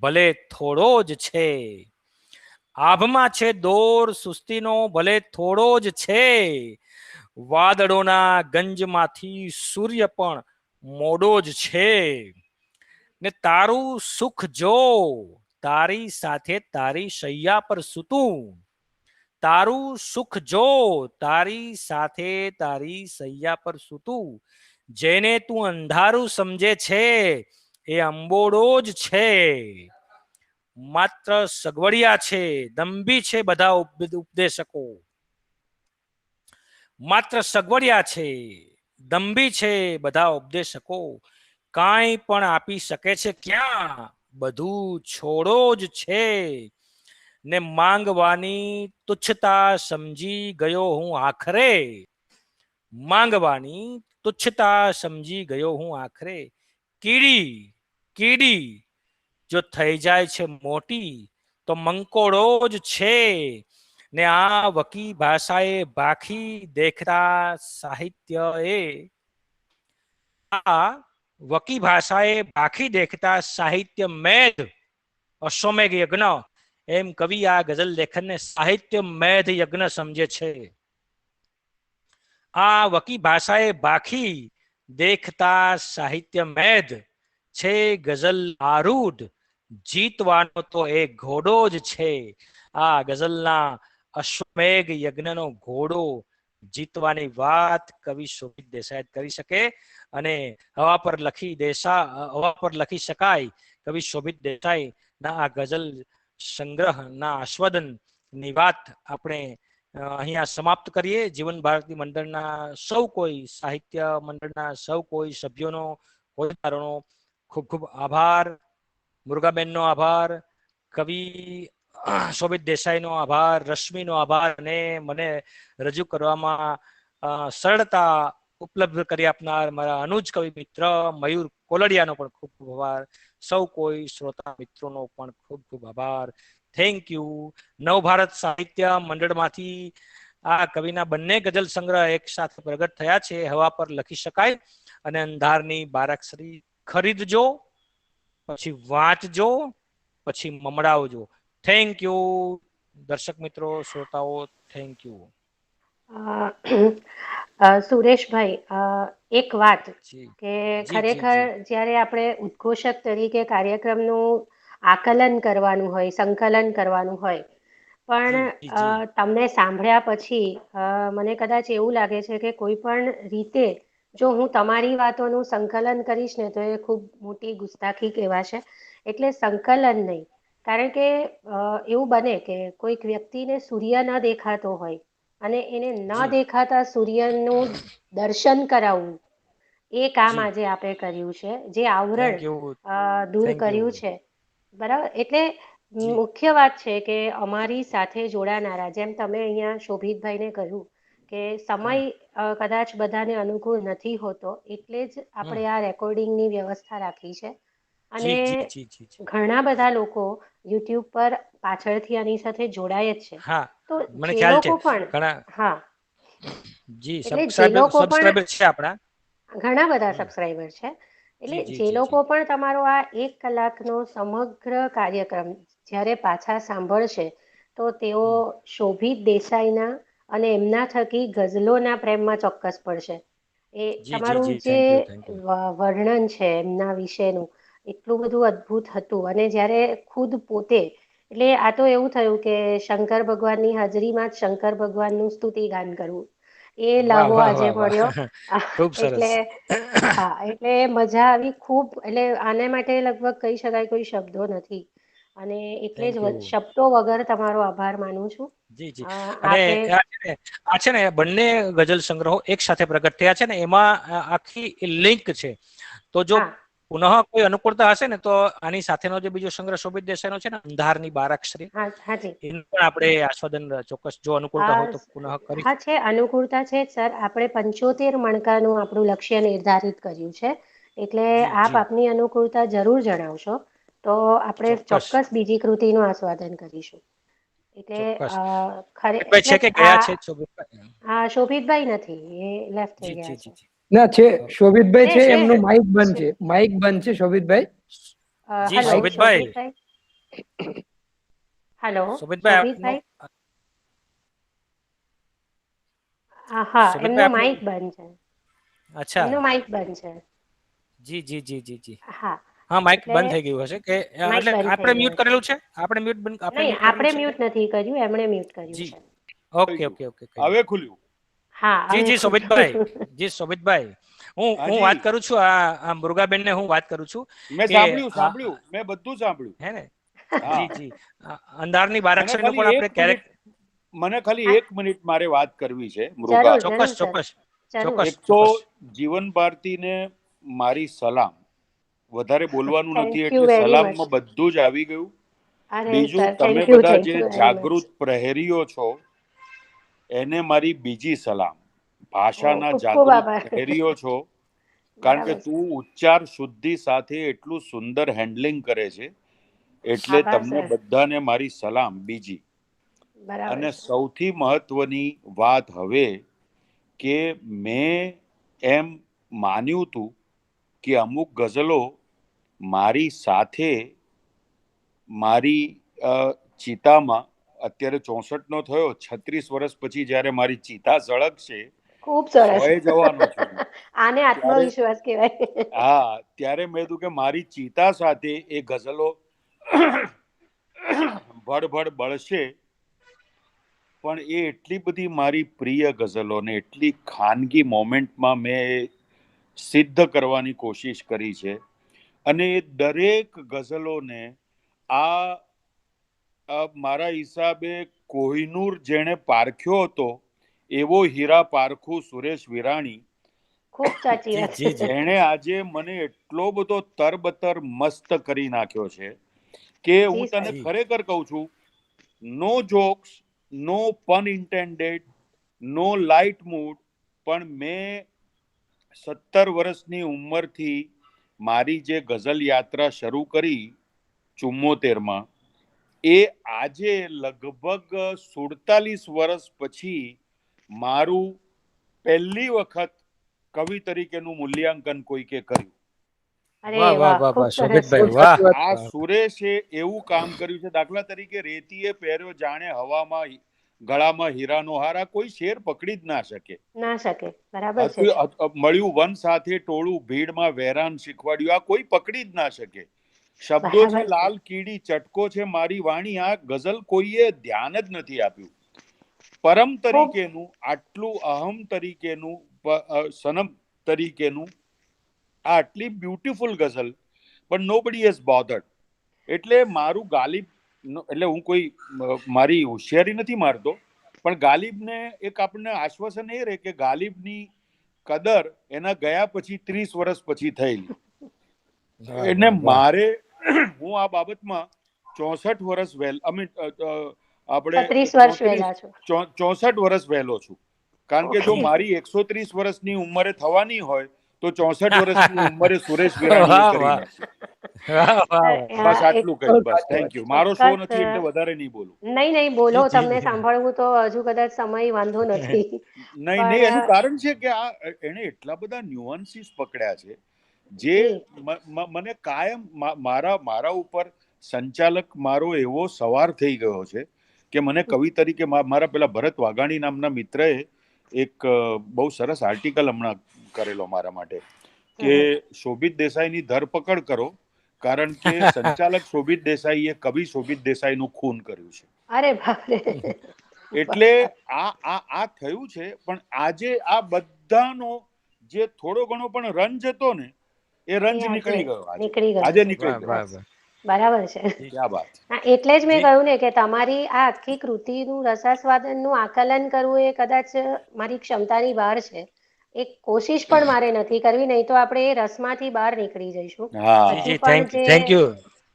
ભલે થોડો જ છે. આભમાં છે દોર સુસ્તીનો ભલે થોડો જ છે. વાદળોના ગંજમાંથી સૂર્ય પણ મોડો જ છે. ને તારું સુખ જો તારી સાથે તારી શૈયા પર સૂતું. તારું સુખ જો તારી સાથે તારી શૈયા પર સૂતું. જેને તું અંધારું સમજે છે એ અંબોડો જ છે. માત્ર સગવડિયા છે, દંભી છે બધા ઉપદેશકો. માત્ર સગવડિયા છે, દંભી છે બધા ઉપદેશકો. કાંઈ પણ આપી શકે છે ક્યાં, બધું છોડો જ છે. ને માંગવાની તુચ્છતા સમજી ગયો હું આખરે. માંગવાની તુચ્છતા સમજી ગયો હું આખરે. કીડી કીડી જો થઈ જાય છે મોટી તો મંકોડો જ છે. ને આ વકી ભાષાએ ભાખી દેખતા સાહિત્ય એ આ વકી ભાષાએ ભાખી દેખતા સાહિત્ય મેધ અશ્વમેઘ યજ્ઞ. એમ કવિ આ ગઝલ લેખનને સાહિત્ય મેધ યજ્ઞ સમજે છે. આ વકી ભાષાએ ભાખી દેખતા સાહિત્ય મેધ છે. ગઝલ આરૂઢ જીતવાનો તો એ ઘોડો જ છે. આ ગઝલના અશ્વમેઘ યજ્ઞનો ઘોડો જીતવાની વાત કવિ શોભિત દેસાઈ કરી શકે. અને હવા પર લખી શકાય કવિ શોભિત દેસાઈ ના આ ગઝલ સંગ્રહના આસ્વાદનની વાત આપણે અહીંયા સમાપ્ત કરીએ. જીવન ભારતી મંડળના સૌ કોઈ, સાહિત્ય મંડળના સૌ કોઈ સભ્યોનો, હોદ્દેદારોનો ખૂબ ખૂબ આભાર. મુરુગાબેનનો આભાર. કવિ શોભિત દેસાઈનો આભાર, રશ્મિનો આભાર અને મને રજૂ કરવામાં સરળતા ઉપલબ્ધ કરી આપનાર મારા અનુજ કવિ મિત્ર મયુર કોલડિયાનો પણ ખૂબ ખૂબ આભાર. સૌ કોઈ શ્રોતા મિત્રોનો પણ ખૂબ ખૂબ આભાર. Thank you. નવભારત સાહિત્ય મંડળમાંથી આ કવિના બંને ગઝલ સંગ્રહ એક સાથે પ્રગટ થયા છે. હવા પર લખી શકાય અને અંધારની બારાક્ષરી ખરીદજો, પછી વાંચજો, પછી મમડાવજો. થેન્ક યુ દર્શક મિત્રો, શ્રોતાઓ, થેન્ક યુ. સુરેશભાઈ, એક વાત જી કે જી જી ખરેખર જી જ્યારે આપણે ઉદ્ઘોષક તરીકે કાર્યક્રમનું આકલન કરવાનું હોય, સંકલન કરવાનું હોય, પણ જી જી તમને સાંભળ્યા પછી મને કદાચ એવું લાગે છે કે કોઈ પણ રીતે જો હું તમારી વાતોનું સંકલન કરીશ ને તો એ ખૂબ મોટી ગુસ્તાખી કહેવાશે. એટલે સંકલન નહીં, કારણ કે એવું બને કે કોઈક વ્યક્તિને સૂર્ય ન દેખાતો હોય અને એને ન જી દેખાતા સૂર્યનું દર્શન કરાવવું, એ કામ જી આજે આપણે કર્યું છે, જે આવરણ થેન્ક યુ દૂર થેન્ક યુ. કર્યું છે. બરાબર. એટલે જી મુખ્ય વાત છે કે અમારી સાથે જોડાનારા, જેમ તમે અહીંયા શોભિતભાઈને કહ્યું કે સમય કદાચ બધાને અનુકૂળ નથી હોતો, એટલે જ આપણે આ રેકોર્ડિંગની વ્યવસ્થા રાખી છે. અને જી જી જી જી જી. ઘણા બધા લોકો યુટ્યુબ પર પાછળથી આની સાથે જોડાય જ છે. હા તો મને જે ખ્યાલ છે લોકો પણ, ઘણા હા, જી એટલે જે લોકો પણ સબસ્ક્રાઇબર છે આપણા. ઘણા બધા હમ. સબસ્ક્રાઈબર છે. એટલે જી જી જે જી લોકો જી પણ તમારો આ 1 કલાકનો સમગ્ર કાર્યક્રમ જ્યારે પાછા સાંભળશે તો તેઓ હમ. શોભિત દેસાઈના અને એમના થકી ગઝલોના પ્રેમમાં ચોક્કસ પડશે. એ જી જી તમારું જી જે થેન્ક યુ. વર્ણન છે એમના વિશેનું એટલું બધું અદ્ભુત હતું. અને જ્યારે ખુદ પોતે, એટલે આ તો એવું થયું કે શંકર ભગવાનની હાજરીમાં જ શંકર ભગવાનનું સ્તુતિ ગાન કરવું, એ વાહ લાહવો વાહ આજે વાહ વાહ. મળ્યો. ખૂબ સરસ. એટલે હા, એટલે મજા આવી ખૂબ. એટલે આને માટે લગભગ કહી શકાય કોઈ શબ્દો નથી. અને એટલે થેન્ક જ યુ. શબ્દો વગર તમારો આભાર માનું છું. જી જી. અને આપે આ છે ને બંને ગઝલ સંગ્રહો એક સાથે પ્રગટ થયા છે ને, એમાં આખી લિંક છે. તો જો હા પુનઃ કોઈ અનુકૂળતા હશે ને તો આની સાથેનો જે બીજો સંગ્રહ શોભિત દેસાઈનો છે ને, અંધારની બારાક્ષરી, હા હાજી. એનું પણ આપણે આસ્વાદન ચોક્કસ જો અનુકૂળતા હોય તો પુનઃ હા કરીશું. છે, અનુકૂળતા છે સર. આપણે 75 મણકાનું આપણું લક્ષ્ય નિર્ધારિત કર્યું છે. એટલે જી આપ જી આપની અનુકૂળતા જરૂર જણાવશો તો આપણે ચોક્કસ ચોક્કસ બીજી કૃતિનું આસ્વાદન કરીશું. એટલે ચોક્કસ. શોભિતભાઈ એટલે છે કે ગયા આ છે શોભિતભાઈ? આ શોભિતભાઈ નથી, એ લેફ્ટ થઈ જી ગયા જી છે. જી જી. ના છે, શોભિતભાઈ છે, છે એમનું માઇક બંધ છે. છે. માઇક બંધ છે શોભિતભાઈ. જી હલો માઇક શોભિતભાઈ. શોભિતભાઈ. હલો શોભિતભાઈ આપનો શોભિતભાઈ. હા, શોભિતભાઈ એમનું આપનો માઇક બંધ છે. અચ્છા. એમનું માઇક બંધ છે. જી જી જી જી જી. હા, હા, માઇક એટલે બંધ થઈ ગયું હશે કે માઇક એટલે બંધ થઈ આપણે ગયો મ્યુટ છે. કરેલું છે? આપણે નહીં, મ્યુટ કરેલું આપણે છે કે? મ્યુટ નથી કર્યું, એમણે મ્યુટ કર્યું જી. છે. ઓકે ઓકે ઓકે કઈ હવે ખુલ્યું. હા, જી હવે જી શોભિતભાઈ. ખુલ્યું. જી શોભિતભાઈ, હું હાજી, વાત કરું છું આ મુરુગાબેનને હું વાત કરું છું મેં કે સાંભળ્યું સાંભળ્યું, મેં બધું સાંભળ્યું. હે ને. હા, જી જી. અંધારની મને બારાક્ષરીનો ખાલી પણ એક આપણે ક્યારેક મિનિટ મને ખાલી હા, 1 મિનિટ મારે વાત કરવી છે, મૃગા. જરૂર જરૂર ચોક્કસ સર, ચોક્કસ જરૂર. ચોક્કસ એક તો ચોક્કસ. જીવન ભારતીને મારી સલામ. વધારે બોલવાનું નથી થેન્ક યુ એટલે વેરી મચ. સલામમાં બધું જ આવી ગયું. અરે બીજું, સર, તમે થેન્ક બધા જે યુ વેરી મચ. જાગૃત પ્રહરીઓ છો એને મારી બીજી સલામ. ઓ ભાષાના ખૂબ ખૂબ જાગૃત આભાર. પ્રહરીઓ છો, કારણ કે બરાબર છે. તું ઉચ્ચાર શુદ્ધિ સાથે એટલું સુંદર હેન્ડલિંગ કરે છે, એટલે આભાર તમને સર. બધાને મારી સલામ બીજી. બરાબર અને છે. સૌથી મહત્વની વાત હવે કે મેં એમ માન્યું હતું કે અમુક ગઝલો મારી સાથે મારી ચિતામાં, અત્યારે 64 નો થયો, 36 વર્ષ પછી જ્યારે મારી ચિતા સળગશે, ખૂબ સરસ. 100 જવાનો છું હું, આને ત્યારે આત્મવિશ્વાસ કહેવાય. હા, ત્યારે મેં કીધું કે મારી ચિતા સાથે એ ગઝલો ભડભડ બળશે. પણ એ એટલી બધી મારી પ્રિય ગઝલો ને એટલી ખાનગી મોમેન્ટમાં મેં એ સિદ્ધ કરવાની કોશિશ કરી છે. અને એ દરેક ગઝલોને મારા હિસાબે કોહિનૂર જેણે પારખ્યો હતો એવો હીરા પારખું સુરેશ વિરાણી, ખૂબ સાચી જી વાત. જી જી. જેણે આજે મને એટલો બધો તરબતર મસ્ત કરી નાખ્યો છે કે જી હું તને સર. જી ખરેખર કહું છું નો જોક્સ, નો પન ઇન્ટેન્ડેડ, નો લાઇટ મૂડ, પણ મેં 17 વર્ષની ઉંમરથી મારી જે ગઝલ યાત્રા શરૂ કરી 74માં, એ આજે લગભગ 47 વર્ષ પછી મારું પહેલી વખત કવિ તરીકેનું મૂલ્યાંકન કોઈકે કર્યું. અરે વાહ વાહ વાહ, વાહ ખૂબ વાહ સરસ. શોભિતભાઈ, ખૂબ વાહ. સાચી વાત. આ સુરેશે એવું કામ કર્યું છે. દાખલા તરીકે રેતીએ પહેર્યો જાણે હવામાં, ગળામાં હીરાનો હાર, આ કોઈ શેર પકડી જ ના શકે. ના શકે, બરાબર છે. મળ્યું વન સાથે ટોળું, ભીડમાં વેરાન શીખવાડ્યું, આ કોઈ પકડી જ ના શકે. શબ્દો છે બરાબર છે. લાલ કીડી, ચટકો છે મારી વાણી, આ ગઝલ કોઈએ ધ્યાન જ નથી આપ્યું. પરમ તરીકેનું, આટલું અહમ તરીકેનું, સનમ તરીકેનું આ આટલી બ્યુટીફુલ ગઝલ, પણ નોબડી હેઝ બોધર્ડ. એટલે મારું ગાલિબ, એટલે હું કોઈ મારી હોશિયારી નથી મારતો, પણ ગાલિબને એક આપણને આશ્વાસન એ રહે કે ગાલિબની કદર એના ગયા પછી 30 વર્ષ પછી થયેલી. વાહ, એટલે વાહ, વાહ. મારે હું આ બાબતમાં 64 વર્ષ આપણે 36 વર્ષ વહેલા છો. 64 વર્ષ વહેલો છું. કારણ કે જો ઓકે. મારી 130 વર્ષની ઉંમરે થવાની હોય તો 64 વર્ષની ઉંમરે સુરેશ વિરાણીએ વાહ કરી વાહ નાખી. વાહ વાહ વાહ. બસ આટલું કહીશ. બસ સાચી વાત. Thank you. મારો શો ચોક્કસ. નથી એટલે વધારે નહીં બોલું. નહીં નહીં, બોલો, જી, તમને જી. સાંભળવું તો હજુ કદાચ સમય વાંધો નથી. નહીં નહીં, એનું પણ કારણ છે કે આ એને એટલા બધા ન્યુઅન્સીસ પકડ્યા છે જે જી, મને કાયમ મારા ઉપર સંચાલક મારો એવો સવાર થઈ ગયો છે કે મને કવિ તરીકે મારા પેલા ભરત વાઘાણી નામના મિત્રએ એક બહુ સરસ આર્ટિકલ હમણાં કરેલો મારા માટે કે શોભિત દેસાઈની ધરપકડ કરો, કારણ કે સંચાલક શોભિત દેસાઈએ કવિ શોભિત દેસાઈનું ખૂન કર્યું છે. અરે બાપરે. એટલે આ થયું છે. પણ આજે આ બધાનો જે થોડો ઘણો પણ રંજ હતો ને, એ રંજ આજે નીકળી ગયો. નીકળી ગયો આજે છે. નીકળી વાહ ગયો. વાહ વાહ. બરાબર છે. જી, ક્યાં વાત. હા, એટલે જ મેં જી. કહ્યું ને કે તમારી આ આખી કૃતિનું રસાસ્વાદનનું આકલન કરવું એ કદાચ મારી ક્ષમતાની બહાર છે. એક કોશિશ પણ મારે નથી કરવી, નહીં તો આપણે એ રસમાંથી બહાર નીકળી જઈશું. હા. જી હજી જી, પણ જે થેન્ક યુ.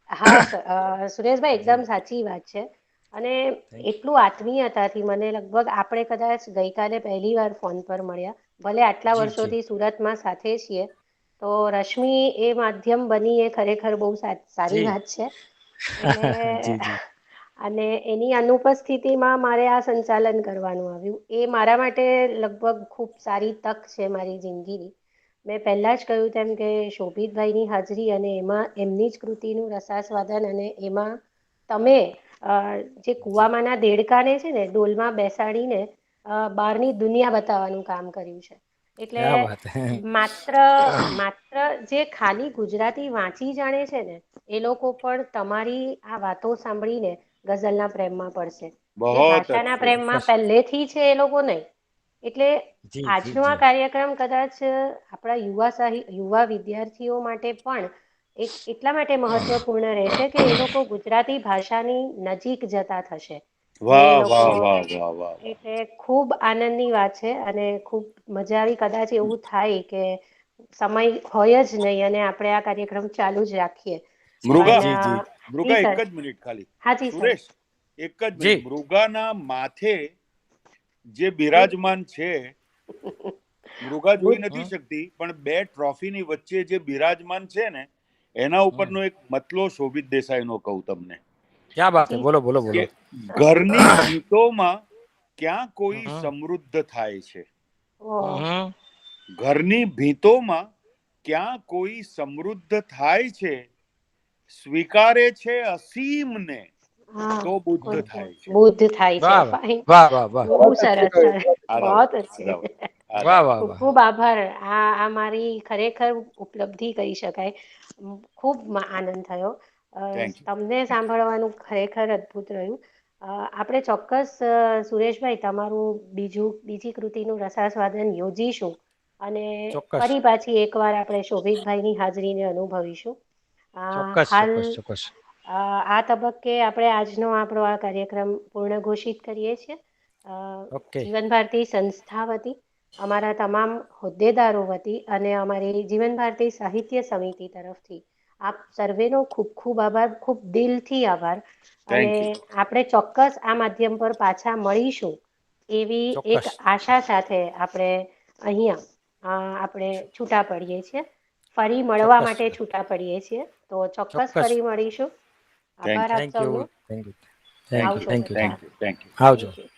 હા, સુરેશભાઈ, જી. એકદમ સાચી વાત છે. અને Thank એટલું આત્મીયતાથી મને લગભગ આપણે કદાચ ગઈકાલે પહેલી વાર ફોન પર મળ્યા, ભલે આટલા જી જી. વર્ષોથી સુરતમાં સાથે છીએ, તો રશ્મિ એ માધ્યમ બની એ ખરેખર બહુ સારી જી. વાત છે. એટલે જી જી. અને એની અનુપસ્થિતિમાં મારે આ સંચાલન કરવાનું આવ્યું, એ મારા માટે લગભગ ખૂબ સારી તક છે મારી જિંદગીની. મેં પહેલાં જ કહ્યું તેમ કે શોભિતભાઈની હાજરી અને એમાં એમની જ કૃતિનું રસાસ્વાદન, અને એમાં તમે જે કુવામાંના દેડકાને છે ને ડોલમાં બેસાડીને બહારની દુનિયા બતાવવાનું કામ કર્યું છે. એટલે ક્યા વાત હે. માત્ર માત્ર જે ખાલી ગુજરાતી વાંચી જાણે છે ને એ લોકો પણ તમારી આ વાતો સાંભળીને ગઝલના પ્રેમમાં પડશે. જે બહોત ભાષાના અચ્છે. પ્રેમમાં ચોક્કસ. પહેલેથી છે એ લોકો નહીં. એટલે જી જી આજનો આ જી. કાર્યક્રમ કદાચ આપણા યુવા વિદ્યાર્થીઓ માટે પણ એક એટલા માટે મહત્વપૂર્ણ રહેશે કે એ લોકો ગુજરાતી ભાષાની નજીક જતા થશે. જે વાહ લોકો વાહ વાહ વાહ વાહ વાહ. એટલે ખૂબ આનંદની વાત છે અને ખૂબ મજા આવી. કદાચ એવું થાય કે સમય હોય જ નહીં અને આપણે આ કાર્યક્રમ ચાલુ જ રાખીએ. મૃગા, જી જી. પણ જી મૃગા, એક સર. જ મિનિટ ખાલી. હા જી સર. સુરેશ, એક જ મિનિટ. જી. મૃગાના માથે જે બિરાજમાન છે, મૃગા જોઈ બુદ્ધ. નથી શકતી, પણ બે ટ્રોફીની વચ્ચે જે બિરાજમાન છે ને, એના ઉપરનો એક મતલો શોભિત દેસાઈનો કહું તમને ક્યા બાત હે, જી. બોલો બોલો બોલો. કે ઘરની ભીતોમાં ક્યાં કોઈ હમ સમૃદ્ધ થાય છે. ઓહ. હમ. ઘરની ભીતોમાં ક્યાં કોઈ સમૃદ્ધ થાય છે, સ્વીકારે છે અસીમને, હા, તો બુદ્ધ બુદ્ધ થાય છે. બુદ્ધ થાય છે. વાહ વાહ ફાઇન. વાહ વાહ વાહ. બહુ बहुत अच्छे સરસ कवि, સર. बहुत આદાબ બહોત અચ્છે. આદાબ વાહ આદાબ. વાહ ખૂબ વાહ. ખૂબ આભાર. આ મારી ખરેખર ઉપલબ્ધિ કહી શકાય. ખૂબ આનંદ થયો. Thank you. તમને સાંભળવાનું ખરેખર અદ્ભુત રહ્યું. આપણે ચોક્કસ સુરેશભાઈ તમારું બીજી કૃતિનું રસાસ્વાદન યોજીશું અને ચોક્કસ ફરી પાછી એકવાર આપણે શોભિતભાઈની હાજરીને અનુભવીશું. ચોક્કસ હાલ ચોક્કસ ચોક્કસ. આ તબક્કે આપણે આજનો આપણો આ કાર્યક્રમ પૂર્ણ ઘોષિત કરીએ છીએ. ઓકે. જીવન ભારતી સંસ્થા વતી, અમારા તમામ હોદ્દેદારો વતી અને અમારી જીવન ભારતી સાહિત્ય સમિતિ તરફથી આપ સર્વેનો ખૂબ ખૂબ આભાર, ખૂબ દિલથી આભાર. અને Thank you. આપણે ચોક્કસ આ માધ્યમ પર પાછા મળીશું એવી એક ચોક્કસ. આશા સાથે આપણે અહીંયા આપણે છૂટા પડીએ છીએ. ફરી મળવા ચોક્કસ. માટે છૂટા પડીએ છીએ. તો ચોક્કસ ચોક્કસ. ફરી મળીશું. આભાર આપ થેન્ક યુ સૌનો. થેન્ક યુ Thank આવજો you. થેન્ક યુ બધા. Thank you. Thank you. આવજો. Thank you.